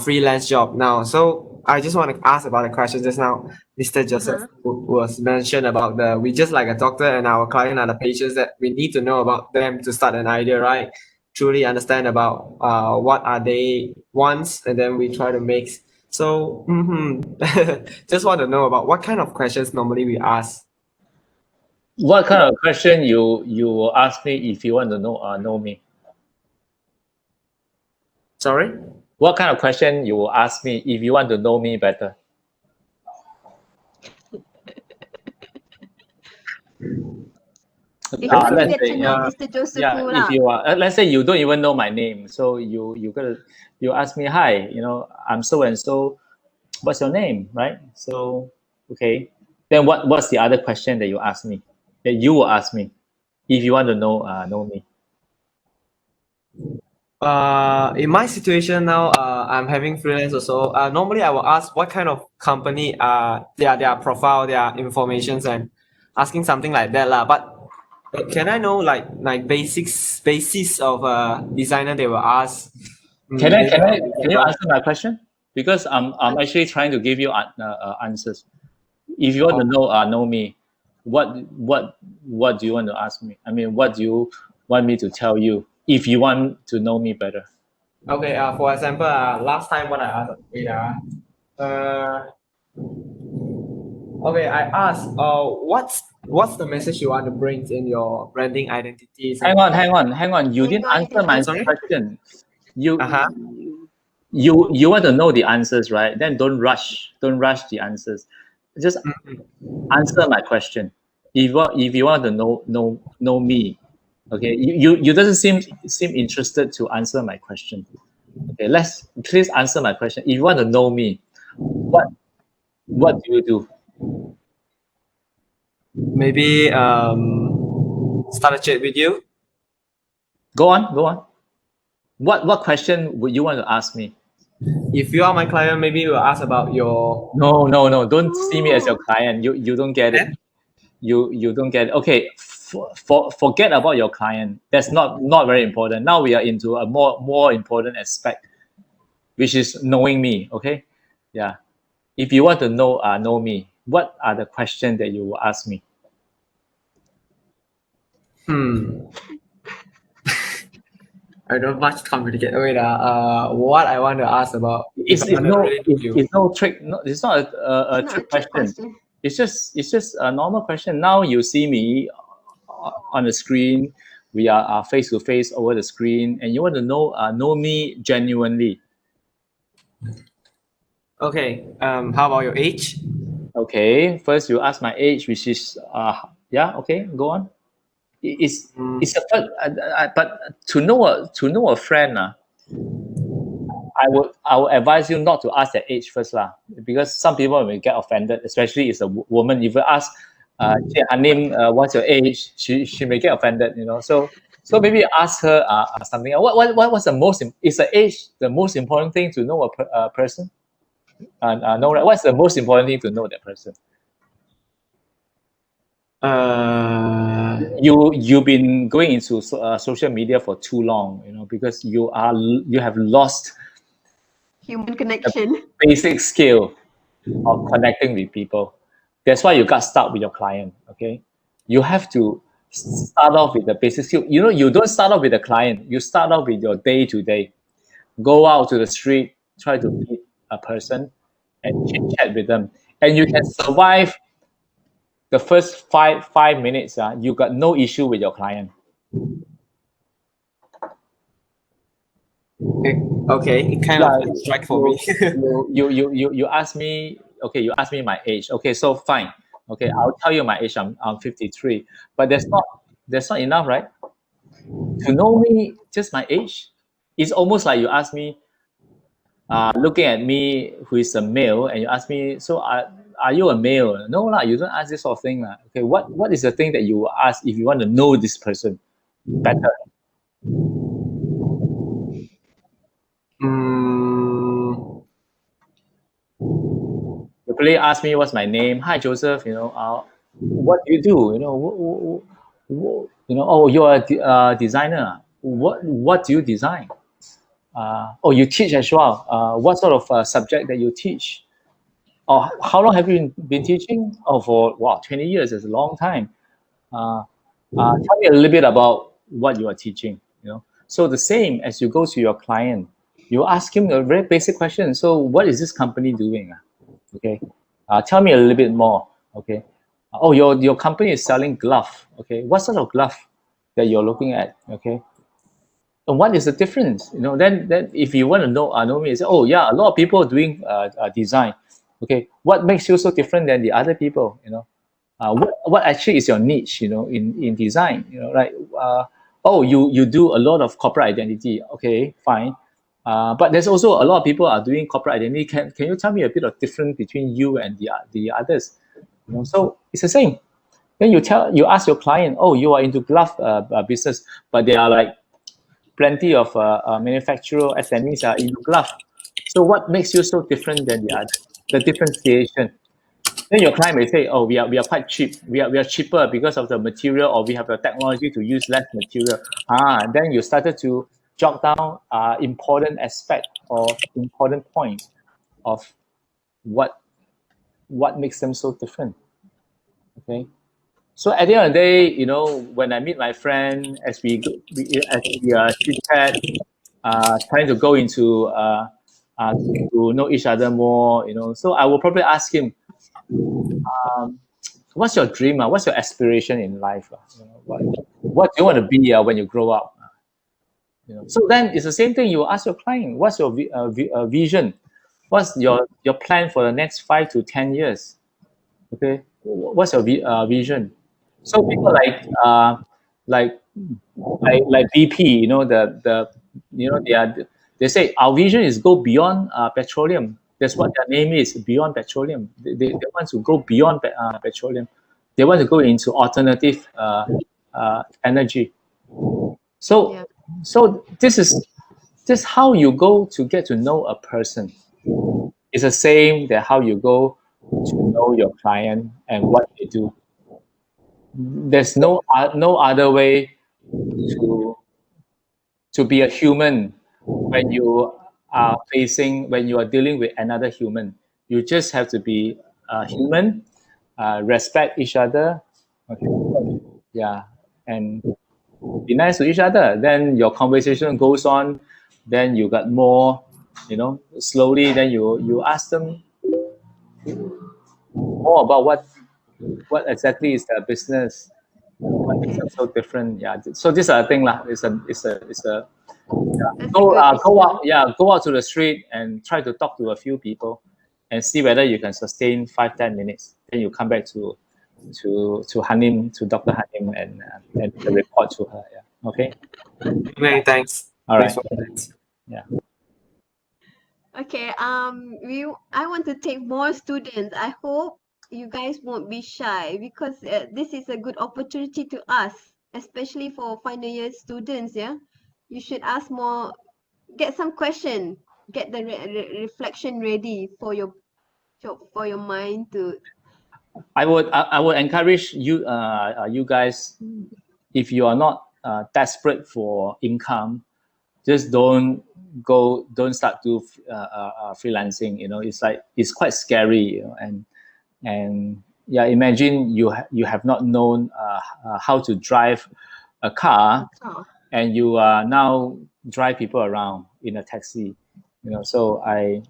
freelance job now. So I just want to ask about the question just now. Mr. Joseph Uh-huh. was mentioned about we just like a doctor and our client are the patients that we need to know about them to start an idea, right? Truly understand about what are they wants, and then we try to make. So just want to know about what kind of questions normally we ask. What kind of question you will ask me if you want to know me? Sorry. What kind of question you will ask me if you want to know me better? If you want to let's get say, to know Mr. Joseph yeah, if you are, let's say you don't even know my name, so you ask me, hi, I'm so and so, what's your name, right? So, okay, then what's the other question that you ask me, that you will ask me, if you want to know me? In my situation now, I'm having freelance also. Normally I will ask what kind of company, their profile, their informations, and asking something like that lah. But can I know like basis of a designer they will ask? Can I Maybe can I you can can you run. answer my question? Because I'm actually trying to give you answers. If you want to know me, what do you want to ask me? I mean, what do you want me to tell you if you want to know me better? Okay. For example, last time what I asked, wait, uh, okay, I asked, what's the message you want to bring in your branding identity, Hang something on, like hang on, hang on. You didn't answer my that. Sorry. question. You Uh-huh. you want to know the answers, right? Then don't rush. Don't rush the answers. Just answer my question. If you want to know me, okay. You doesn't seem interested to answer my question. Okay, let's please answer my question. If you want to know me, what what do you do? Maybe start a chat with you. Go on, go on. What question would you want to ask me? If you are my client, maybe we'll ask about your. No. Don't see me as your Ooh, client. You don't get it. Eh? You don't get it. Okay, forget about your client. That's not very important. Now we are into a more important aspect, which is knowing me. Okay, yeah. If you want to know me, what are the questions that you will ask me? Hmm. I don't much communicate. Wait, what I want to ask about if It's, I it's want to no really know it's, you. it's no trick. No, it's not a it's not a trick trick question. question. It's just a normal question. Now you see me on the screen. We are face to face over the screen, and you want to know me genuinely. Okay. How about your age? Okay, first you ask my age, which is yeah. Okay, go on. It's Mm, it's a but to know a friend I would advise you not to ask their age first lah, because some people will get offended, especially if it's a woman. If you ask, Hanim, what's your age? She may get offended, So maybe ask her something. What's the is the age the most important thing to know a person? No, right? What's the most important thing to know that person? uh, You've been going into social media for too long, because you have lost Human the connection. basic skill of connecting with people. That's why you got stuck with your client. Okay, you have to start off with the basic skill. You don't start off with the client. You start off with your day to day. Go out to the street, try to meet a person, and chit chat with them, and you can survive the first five minutes. You got no issue with your client. okay, it kind of Yeah, like strike for me. you you ask me. Okay, you ask me my age. Okay, so fine. Okay, I'll tell you my age. I'm 53, but that's not enough, right? To know me, just my age. It's almost like you ask me, looking at me who is a male, and you ask me, so are you a male? No lah, you don't ask this sort of thing lah. Okay, what is the thing that you will ask if you want to know this person better? mm, You probably ask me what's my name. Hi Joseph. What do you do? Oh, you're a designer. What do you design? Oh, you teach as well. What sort of subject that you teach? Oh, how long have you been teaching? Oh, for wow, 20 years is a long time. Uh, tell me a little bit about what you are teaching. So the same as you go to your client, you ask him a very basic question. So what is this company doing? Okay, tell me a little bit more. Okay, oh, your company is selling glove. Okay, what sort of glove that you're looking at? Okay, and what is the difference? Then if you want to know me, say, oh yeah, a lot of people are doing design. Okay, what makes you so different than the other people? what actually is your niche, in design, like, oh, you do a lot of corporate identity. Okay, fine. But there's also a lot of people are doing corporate identity. Can you tell me a bit of difference between you and the others? So it's the same. Then you ask your client, oh, you are into glove business, but there are like plenty of manufacturer SMEs are into glove. So what makes you so different than the others? The differentiation. Then your client may say, oh, we are quite cheap. We are cheaper because of the material, or we have the technology to use less material. Then you started to jot down important aspect or important points of what makes them so different. Okay. So at the end of the day, when I meet my friend, as we chit chat, trying to go into to know each other more, So I will probably ask him, um, what's your dream? What's your aspiration in life? What do you want to be when you grow up? So then it's the same thing. You ask your client, what's your vision? What's your plan for the next 5 to 10 years? Okay, what's your vision? So people like like BP, they say our vision is go beyond petroleum. That's what their name is, beyond petroleum. They want to go beyond petroleum. They want to go into alternative energy. So Yeah. so this how you go to get to know a person. It's the same that how you go to know your client and what they do. There's no other way to be a human when you are dealing with another human. You just have to be a human, respect each other, okay, yeah, and be nice to each other. Then your conversation goes on. Then you got more, slowly. Then you ask them more about what exactly is their business. What makes Okay. them so different? Yeah. So this is a thing lah. It's a That's a good go out, response. yeah, go out to the street and try to talk to a few people and see whether you can sustain 5-10 minutes. Then you come back to Hanim, to Dr. Hanim, and the report to her. Yeah. Okay. Many thanks. All Thanks right. for that. Yeah. Okay. I want to take more students. I hope you guys won't be shy because this is a good opportunity to ask, especially for final year students. Yeah, you should ask more. Get some question. Get the reflection ready for your mind to. I would encourage you you guys, if you are not desperate for income, just don't start to freelancing. It's quite scary, and yeah, imagine you have not known how to drive a car, Oh, and you now drive people around in a taxi. So I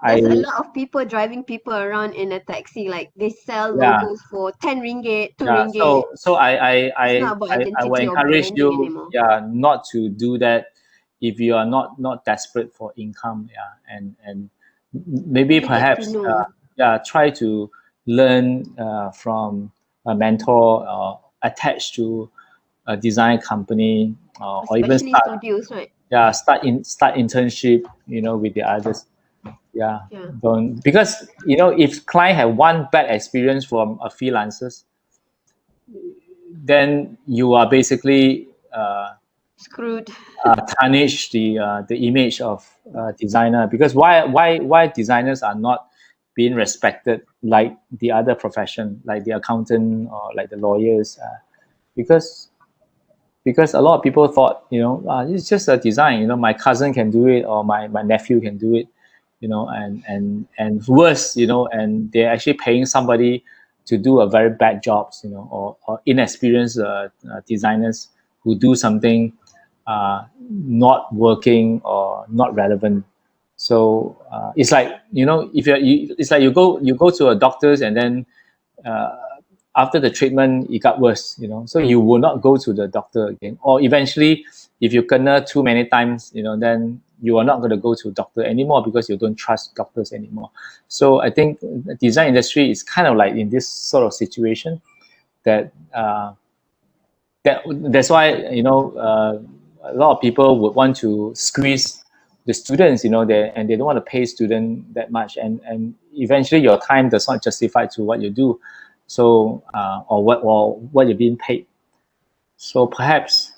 there's a lot of people driving people around in a taxi. Like they sell yeah, logos for 10 ringgit, 2 yeah. ringgit. So It's not about I will identity or encourage branding you, anymore. yeah, not to do that if you are not desperate for income. Yeah, and maybe You get to perhaps know, yeah, try to learn from a mentor, attached to a design company, or even especially studios, right? start internship, with the others. Yeah, Yeah, don't, because if client have one bad experience from a freelancers, then you are basically screwed. tarnish the image of designer. Because why designers are not being respected like the other profession, like the accountant or like the lawyers, because a lot of people thought, it's just a design, my cousin can do it, or my nephew can do it, and worse, and they're actually paying somebody to do a very bad jobs, or inexperienced designers who do something not working or not relevant. So it's like, if it's like you go to a doctor's, and then uh, after the treatment it got worse, so you will not go to the doctor again, or eventually if you kena too many times, then you are not going to go to doctor anymore because you don't trust doctors anymore. So I think the design industry is kind of like in this sort of situation that that's why a lot of people would want to squeeze the students, and they don't want to pay student that much, and eventually your time does not justify to what you do, so or what you're being paid. So perhaps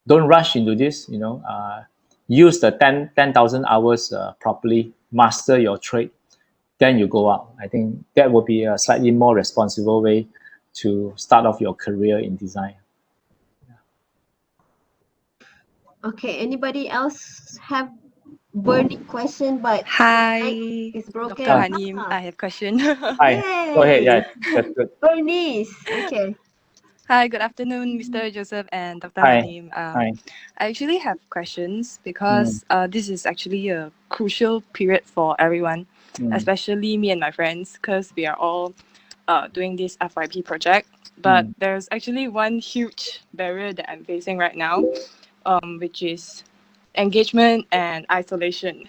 don't rush into this. Use the 10,000 hours properly, master your trade, then you go out. I think that would be a slightly more responsible way to start off your career in design. Okay, anybody else have burning question but Hi, mic is broken? Dr. Hanim. I have a question. Hi, go ahead. Yeah, that's good. Bernice. Okay. Hi, good afternoon, Mr. Joseph and Dr. Hi. Hanim. Hi. I actually have questions because this is actually a crucial period for everyone, especially me and my friends, because we are all doing this FYP project. But there's actually one huge barrier that I'm facing right now, which is engagement and isolation.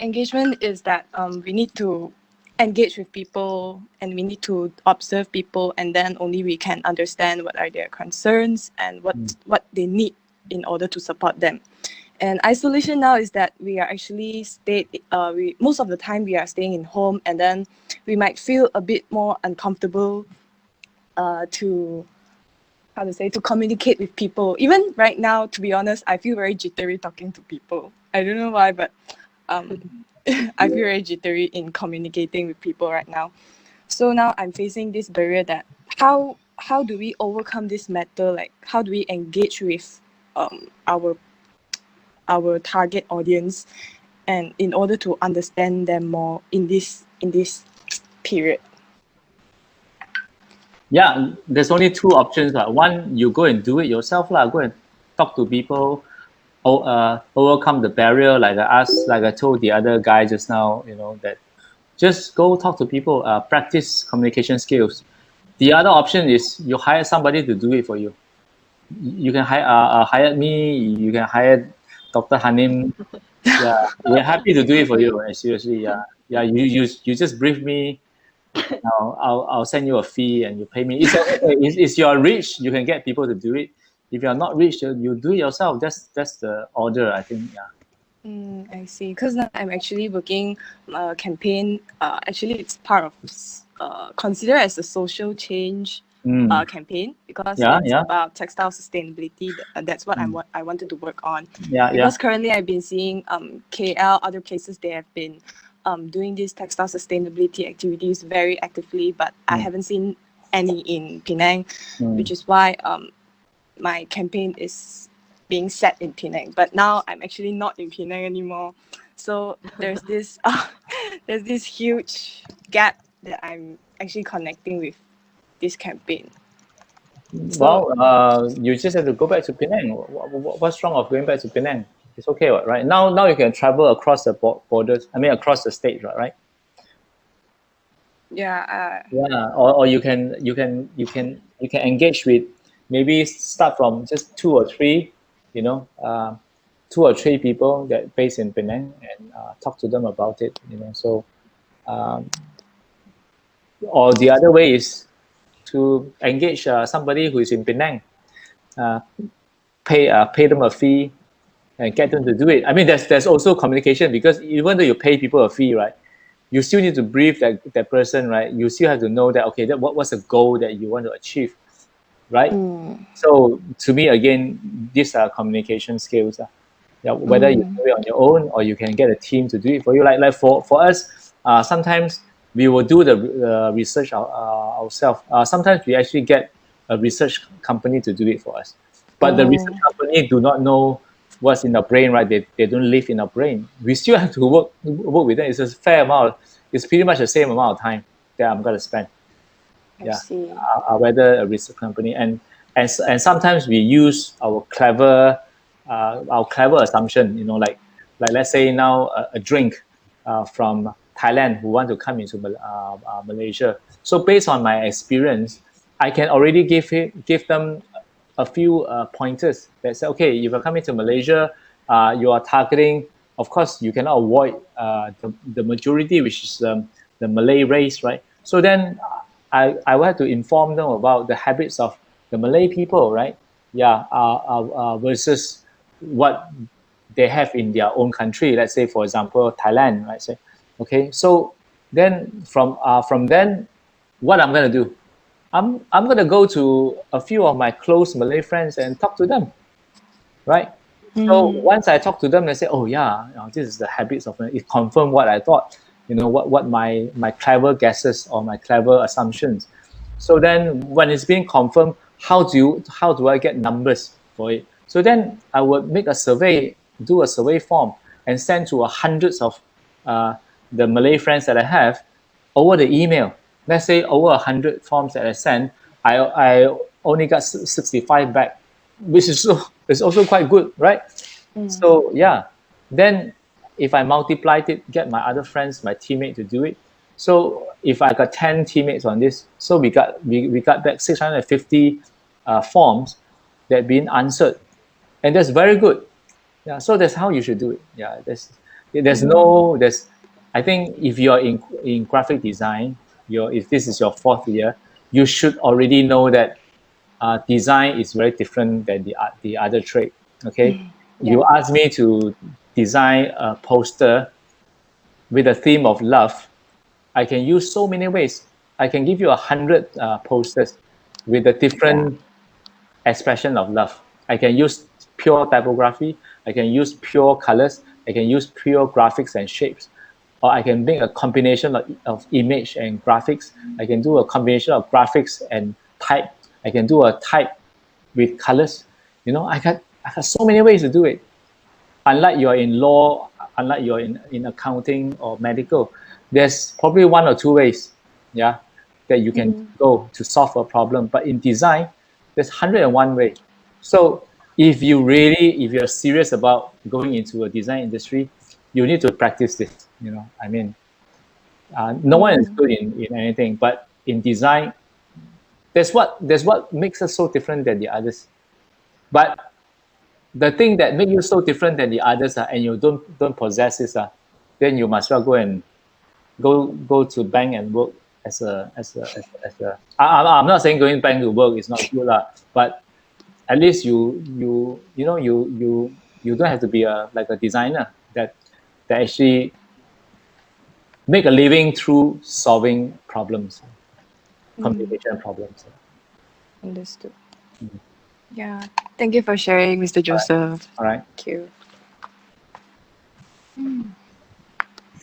Engagement is that we need to engage with people and we need to observe people, and then only we can understand what are their concerns and what they need in order to support them. And isolation now is that we are actually most of the time we are staying in home, and then we might feel a bit more uncomfortable to communicate with people. Even right now, to be honest, I feel very jittery talking to people. I don't know why, but I feel very jittery in communicating with people right now. So now I'm facing this barrier that how do we overcome this matter? Like, how do we engage with our target audience, and in order to understand them more in this period? Yeah, there's only two options. One, you go and do it yourself. Go and talk to people, overcome the barrier, like I told the other guy just now, that just go talk to people, practice communication skills. The other option is you hire somebody to do it for you. You can hire me, you can hire Dr. Hanim. Yeah, we're happy to do it for you. Seriously, yeah. You just brief me. I'll send you a fee and you pay me. If you're rich, you can get people to do it. If you're not rich, you do it yourself. That's the order, I think. Yeah. I see. Because now I'm actually working a campaign. Actually, it's part of considered as a social change campaign, because it's about textile sustainability. That's what I wanted to work on. Because currently I've been seeing KL, other places, they have been doing these textile sustainability activities very actively, but I haven't seen any in Penang, which is why my campaign is being set in Penang. But now I'm actually not in Penang anymore, so there's this huge gap that I'm actually connecting with this campaign. So, you just have to go back to Penang. What's wrong of going back to Penang? It's okay, right? Now you can travel across the borders. I mean, across the state, right? Yeah. Or you can engage with, maybe start from just two or three people that based in Penang, and talk to them about it. So, or the other way is to engage somebody who is in Penang, pay them a fee and get them to do it. I mean, there's also communication, because even though you pay people a fee, right, you still need to brief that person, right? You still have to know that, okay, what's the goal that you want to achieve, right? So to me, again, these are communication skills. Whether you do it on your own or you can get a team to do it for you. Like for us, sometimes we will do the research ourselves. Sometimes we actually get a research company to do it for us. But the research company do not know what's in our brain, right? They don't live in our brain. We still have to work with them. It's a fair amount. It's pretty much the same amount of time that I'm gonna spend. I see. Whether a research company, and sometimes we use our clever assumption. Like let's say now a drink from Thailand who want to come into Malaysia. So based on my experience, I can already give them a few pointers that say, okay, if you're coming to Malaysia, you are targeting, of course, you cannot avoid the majority, which is the Malay race, right? So then I will have to inform them about the habits of the Malay people, right? Yeah, versus what they have in their own country. Let's say, for example, Thailand, right? Say, okay, so then from then, what I'm gonna do? I'm gonna go to a few of my close Malay friends and talk to them, right? So once I talk to them, they say, "Oh yeah, this is the habits of it." Confirm what I thought, what my clever guesses or my clever assumptions. So then, when it's being confirmed, how do I get numbers for it? So then I would make a survey, do a survey form, and send to hundreds of uh, the Malay friends that I have over the email. Let's say over 100 forms that I sent, I only got 65 back, which is also quite good, right? So yeah, then if I multiplied it, get my other friends, my teammate to do it. So if I got 10 teammates on this, so we got back 650 forms that been answered, and that's very good. Yeah, so that's how you should do it. Yeah, there's I think if you're in graphic design, if this is your fourth year, you should already know that design is very different than the other trade. Okay, you ask me to design a poster with a theme of love. I can use so many ways. I can give you 100 posters with a different expression of love. I can use pure typography. I can use pure colors. I can use pure graphics and shapes. Or I can make a combination of image and graphics. I can do a combination of graphics and type. I can do a type with colors. I got so many ways to do it. Unlike you're in law, unlike you're in accounting or medical, there's probably one or two ways, yeah, that you can go to solve a problem. But in design, there's 101 ways. So if you're serious about going into a design industry, you need to practice this. I mean, no one is good in anything, but in design, that's what makes us so different than the others. But the thing that make you so different than the others, and you don't possess this, then you must well go to bank and work as a. I'm not saying going bank to work is not good, but at least you don't have to be like a designer that actually make a living through solving problems, communication problems. Understood. Yeah. Thank you for sharing, Mr. Joseph. All right. Thank you.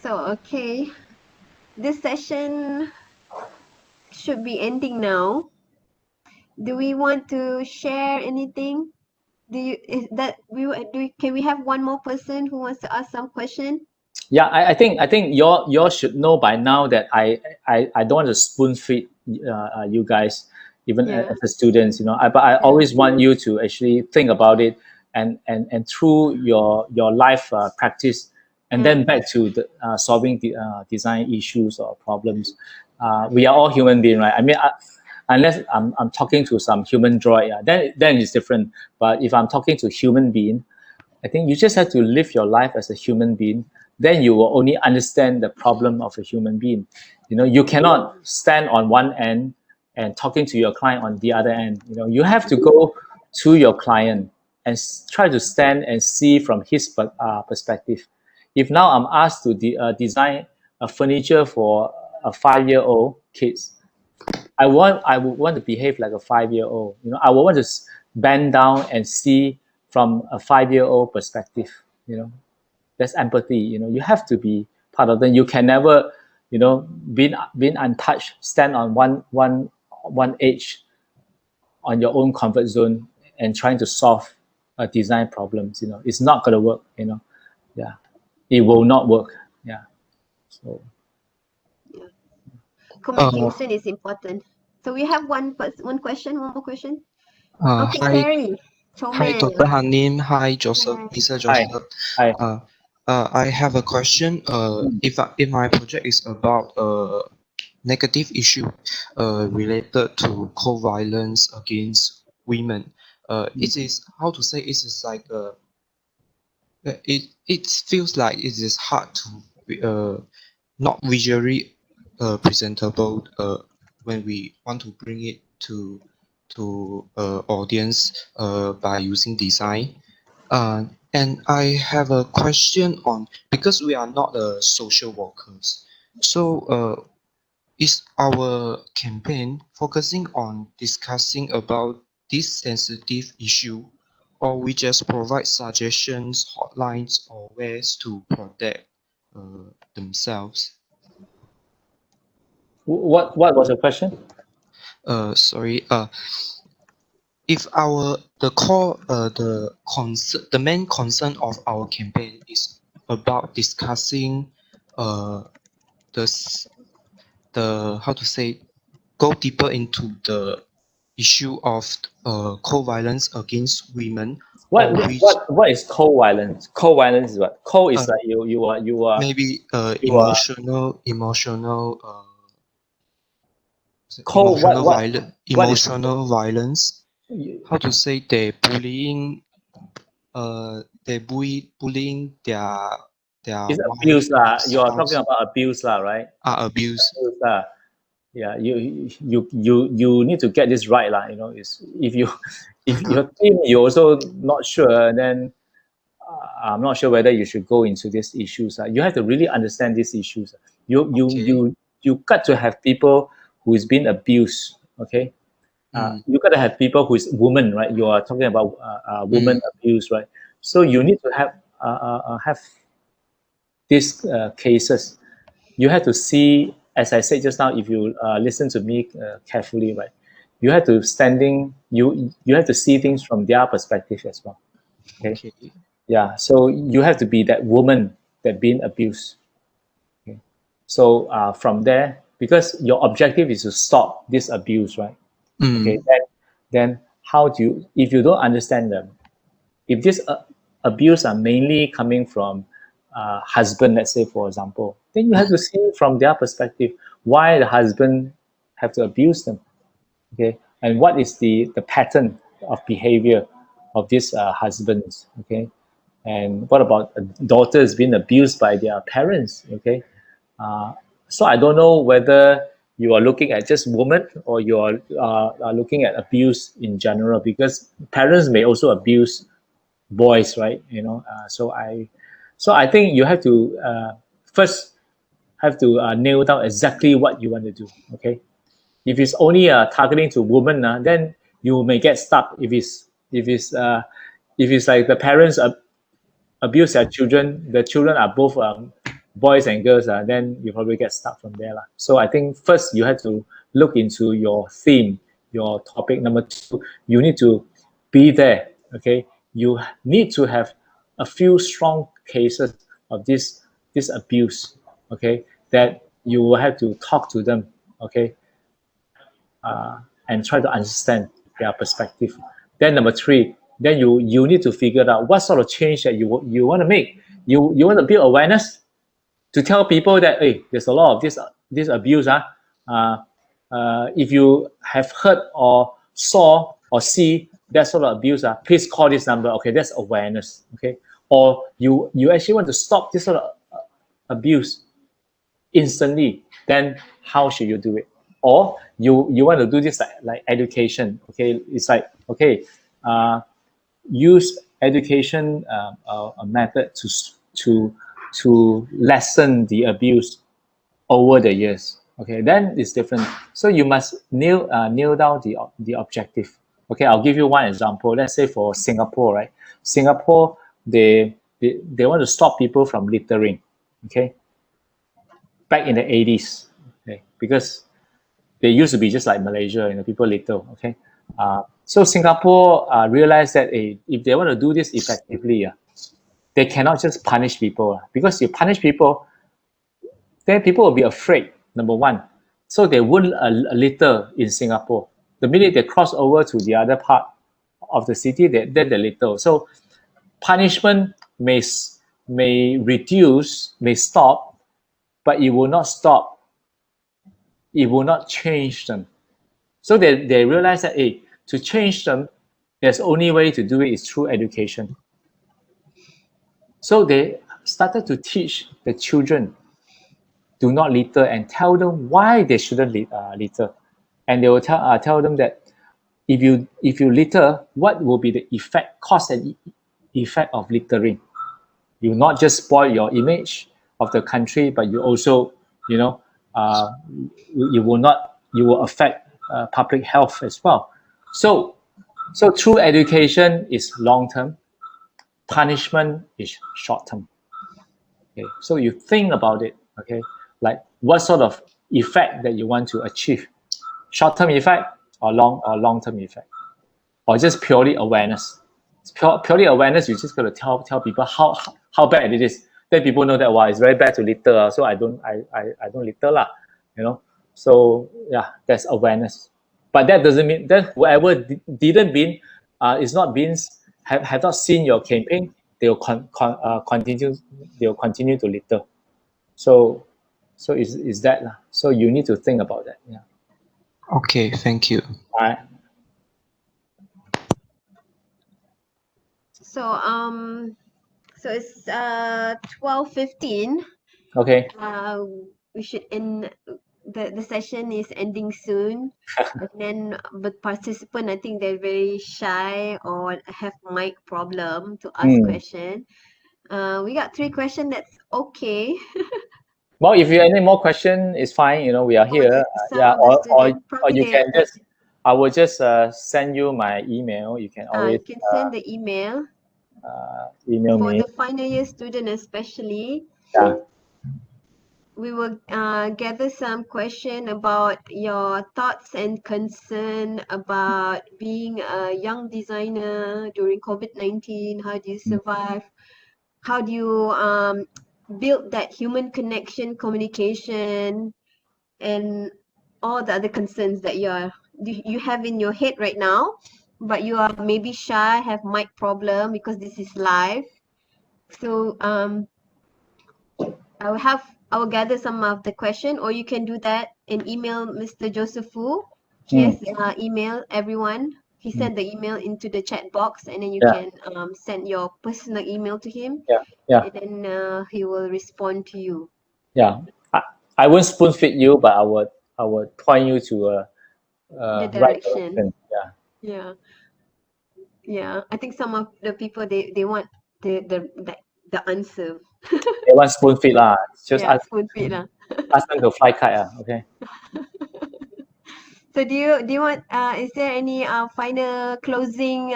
So, okay. This session should be ending now. Do we want to share anything? Can we have one more person who wants to ask some question? Yeah, I think you should know by now that I don't want to spoon feed you guys, even as a students. But I always want you to actually think about it, and through your life practice, and then back to the solving the design issues or problems. We are all human beings, right? I mean, unless I'm talking to some human droid, then it's different. But if I'm talking to human being, I think you just have to live your life as a human being. Then you will only understand the problem of a human being. You cannot stand on one end and talking to your client on the other end. You have to go to your client and try to stand and see from his perspective. If now I'm asked to design a furniture for a 5-year-old kids, I would want to behave like a 5-year-old. I would want to bend down and see from a 5-year-old perspective. That's empathy. You have to be part of them. You can never, being untouched, stand on one edge on your own comfort zone and trying to solve design problems. It's not gonna work. Yeah, it will not work. Yeah. So Communication is important. So we have one more question. Okay, Hi, Terry. hi, Chomen. Dr. Hanim. Hi, Joseph, Hi. Mr. hi, Joseph. hi. I have a question. If my project is about a negative issue, related to co-violence against women, it is how to say it is like It feels like it is hard to not visually presentable when we want to bring it to audience by using design. And I have a question on, because we are not social workers, so is our campaign focusing on discussing about this sensitive issue, or we just provide suggestions, hotlines, or ways to protect themselves? What was the question? Sorry. If the main concern of our campaign is about discussing the how to say, go deeper into the issue of co-violence against women, or which What is co-violence? Co-violence is what? Co is uh, like maybe you are emotional co what what is emotional violence. How to say, bullying their is wife abuse or lah. You are talking spouse, about abuse lah, right? are abused. Abuse lah. Yeah, you need to get this right lah. You know, is if you if your team you also not sure, then I'm not sure whether you should go into these issues. You have to really understand these issues. Okay. You got to have people who is being abused. Okay, you got to have people who is woman, right? You are talking about woman abuse, right? So you need to have these cases. You have to see, as I said just now, if you listen to me carefully, right? You have to you have to see things from their perspective as well. Okay, Okay. yeah. So you have to be that woman that being abused. Okay? So from there, because your objective is to stop this abuse, right? Okay, then how do you, if you don't understand them, if this abuse are mainly coming from husband, let's say for example, then you have to see from their perspective why the husband have to abuse them. Okay, and what is the pattern of behavior of these husbands? Okay, and what about daughters being abused by their parents? Okay, uh, so I don't know whether you are looking at just women or you are looking at abuse in general, because parents may also abuse boys, right? So I think you have to first have to nail down exactly what you want to do. Okay, if it's only targeting to women, then you may get stuck. If it's like the parents abuse their children, the children are both boys and girls, then you probably get stuck from there. So I think first you have to look into your theme, your topic. Number two, you need to be there. Okay, you need to have a few strong cases of this abuse. Okay, that you will have to talk to them. Okay, and try to understand their perspective. Then number three, then you need to figure out what sort of change that you want to make. You want to build awareness to tell people that, hey, there's a lot of this abuse. If you have heard or saw or see that sort of abuse, please call this number. Okay, that's awareness. Okay, or you actually want to stop this sort of abuse instantly, then how should you do it? Or you want to do this like education. Okay, it's like, okay, use education method to to lessen the abuse over the years. Okay, then it's different. So you must nail down the objective. Okay, I'll give you one example. Let's say for Singapore, right? Singapore, they want to stop people from littering. Okay, back in the 80s, okay, because they used to be just like Malaysia, people litter. Okay, so Singapore realized that if they want to do this effectively, they cannot just punish people, because you punish people, then people will be afraid. Number one, so they won't litter in Singapore. The minute they cross over to the other part of the city, then they litter. So punishment may reduce, may stop, but it will not stop. It will not change them. So they realize that, hey, to change them, there's only way to do it is through education. So they started to teach the children do not litter and tell them why they shouldn't litter. And they will tell them that if you litter, what will be the cause and effect of littering? You will not just spoil your image of the country, but you also, you will affect public health as well. So true education is long term, punishment is short term. Okay, so you think about it. Okay, like what sort of effect that you want to achieve, short term effect or long term effect, or just purely awareness. It's purely awareness. You just got to tell people how bad it is. Then people know that it's very bad to litter. So I don't litter lah. So yeah, that's awareness. But that doesn't mean that whoever didn't been is not been have not seen your campaign, they will continue to litter. So is that lah. So you need to think about that. Yeah. Okay, thank you. All right. So it's 12:15. Okay. We should end. The session is ending soon. And then the participant, I think they're very shy or have mic problem to ask question. We got 3 questions. That's okay. Well, if you have any more question, it's fine. We are here. Yeah, or you can just. I will just send you my email. You can always. You can send the email. Email for me. the final year student especially. Yeah. We will gather some question about your thoughts and concern about being a young designer during COVID-19. How do you survive? How do you build that human connection, communication, and all the other concerns that you have in your head right now, but you are maybe shy, have mic problem because this is live. So I will gather some of the question, or you can do that and email Mr. Joseph Fu. He has email everyone. He sent the email into the chat box, and then you can send your personal email to him. Yeah. And then he will respond to you. Yeah. I won't spoon feed you, but I would point you to the right direction. Yeah. Yeah. I think some of the people they want the answer. They want spoon feed lah. Just spoon feed lah. ask them to fly kite okay. So do you want is there any final closing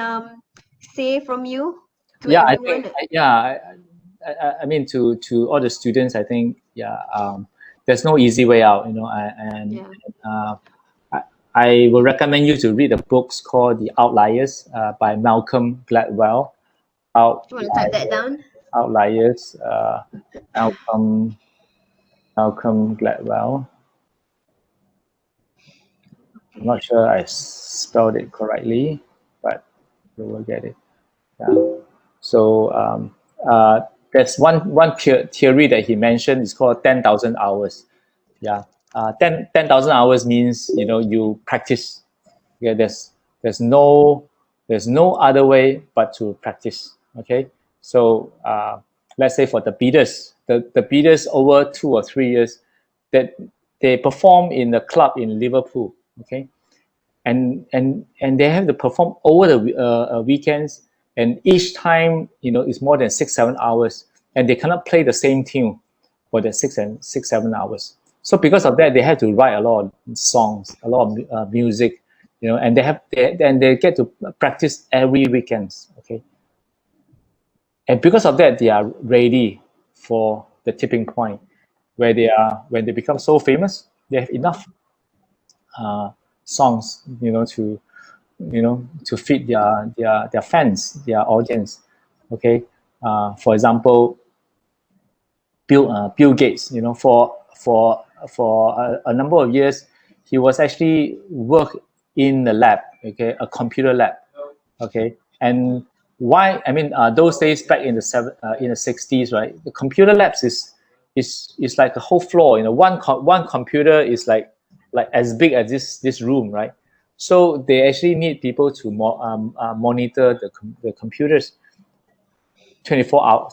say from you to everyone? I mean to all the students, I think there's no easy way out, I will recommend you to read the books called The Outliers by Malcolm Gladwell. You want to type that down? Outliers, Malcolm Gladwell. I'm not sure I spelled it correctly, but you will get it. Yeah. So there's one theory that he mentioned. It's called 10,000 hours. Yeah. 10,000 hours means you practice. Yeah. There's no other way but to practice. Okay. So let's say for the beaters, the beaters over 2 or 3 years, that they perform in the club in Liverpool. Okay. And they have to perform over the weekends, and each time is more than 6-7 hours, and they cannot play the same tune for the 6-7 hours. So because of that, they have to write a lot of songs, a lot of music, and they get to practice every weekends. Okay, and because of that, they are ready for the tipping point where when they become so famous, they have enough songs, to feed their fans, their audience. Okay, for example, Bill Gates. For a number of years, he was actually work in the lab. Okay, a computer lab. Okay, and why? I mean, those days back in the 60s, right? The computer labs is like a whole floor. One computer is like as big as this room, right? So they actually need people to monitor the computers. 24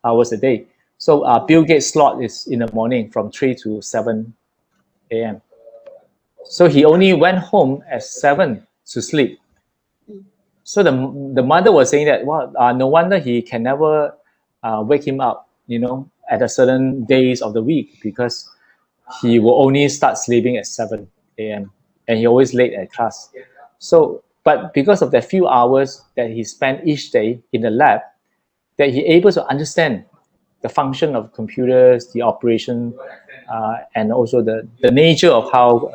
hours a day. So Bill Gates' slot is in the morning from 3 to 7 a.m. So he only went home at 7 to sleep. So the mother was saying that, well, no wonder he can never wake him up, at a certain days of the week, because he will only start sleeping at 7 a.m. and he always late at class. So, but because of that few hours that he spent each day in the lab, that he able to understand the function of computers, the operation, and also the nature of how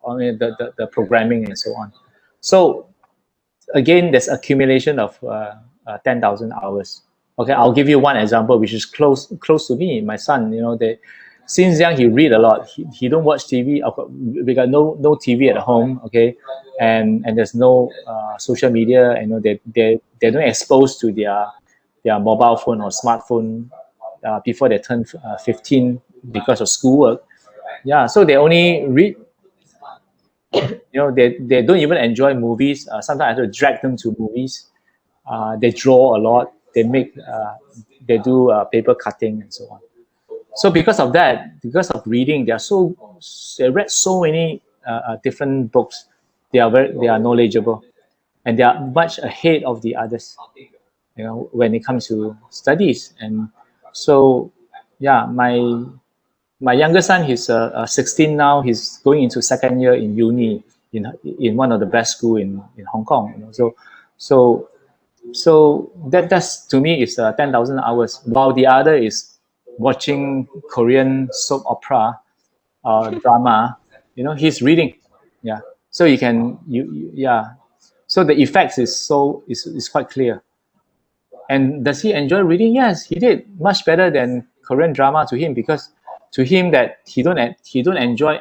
the programming and so on. So again, there's accumulation of 10,000 hours. Okay, I'll give you one example, which is close to me. My son, since young he read a lot. He don't watch TV. We got no TV at home. Okay, and there's no social media. They're not exposed to their mobile phone or smartphone before they turn 15 because of schoolwork. Yeah, so they only read. They don't even enjoy movies. Sometimes I have to drag them to movies. They draw a lot. They do paper cutting and so on. So because of that, because of reading, they read so many different books. They are knowledgeable, and they are much ahead of the others. When it comes to studies. And so, yeah, my younger son, he's 16 now. He's going into second year in uni in one of the best school in Hong Kong. So that's to me is 10,000 hours. While the other is watching Korean soap opera, drama. He's reading. Yeah. So yeah. So the effects is quite clear. And does he enjoy reading? Yes, he did much better than Korean drama to him, because to him that he don't enjoy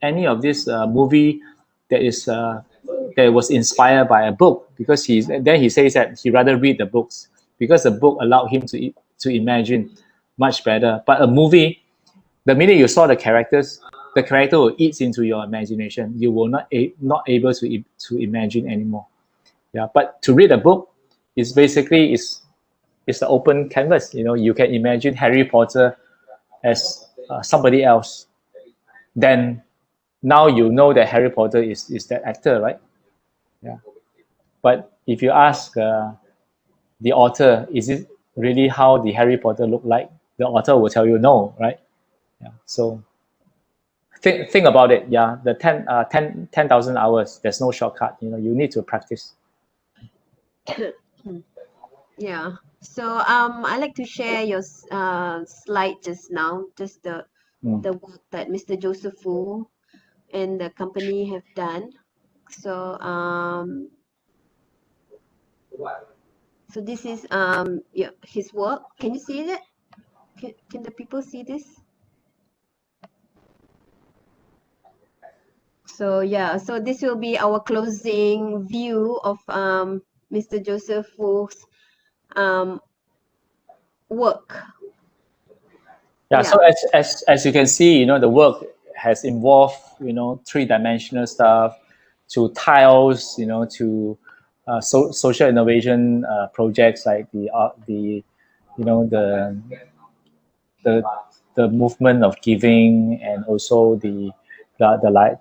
any of this movie that was inspired by a book, because he says that he rather read the books, because the book allowed him to imagine much better. But a movie, the minute you saw the character will eat into your imagination. You will not able to imagine anymore. Yeah, but to read a book is basically is the open canvas. You can imagine Harry Potter as somebody else. Then now you know that Harry Potter is that actor, right? Yeah. But if you ask the author, is it really how the Harry Potter look like? The author will tell you no, right? Yeah. So think about it. Yeah, the 10,000 hours. There's no shortcut. You need to practice. Yeah. So I like to share your slide just now, just the work that Mr. Joseph Wu and the company have done. So so this is yeah, his work. Can you see that? Can the people see this? So yeah, so this will be our closing view of Mr. Joseph Wu's work. Yeah. So as you can see, the work has involved, three-dimensional stuff, to tiles, to social innovation projects like the the movement of giving, and also the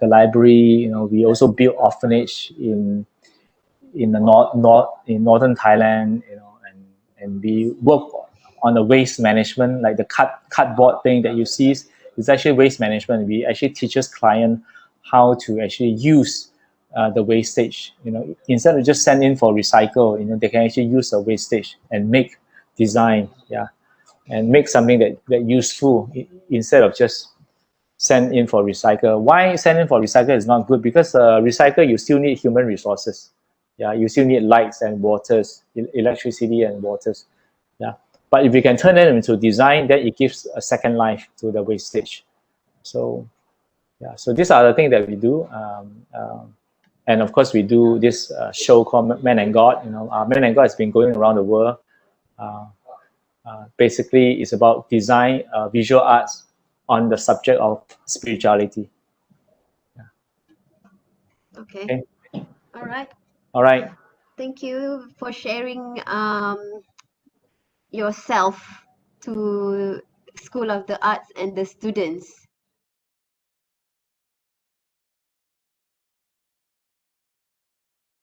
library. We also built orphanage in the in northern Thailand. And we work on the waste management, like the cardboard thing that you see is actually waste management. We actually teaches client how to actually use the wastage. Instead of just send in for recycle, they can actually use the wastage and make design. Yeah. And make something that useful, instead of just send in for recycle. Why send in for recycle is not good? Because recycle, you still need human resources. Yeah, you still need lights and waters, electricity and waters. Yeah, but if you can turn them into design, then it gives a second life to the wastage. So yeah, so these are the things that we do. And of course, we do this show called Man and God. Man and God has been going around the world. Basically, it's about design, visual arts on the subject of spirituality. Okay. All right. All right. Thank you for sharing yourself to School of the Arts and the students.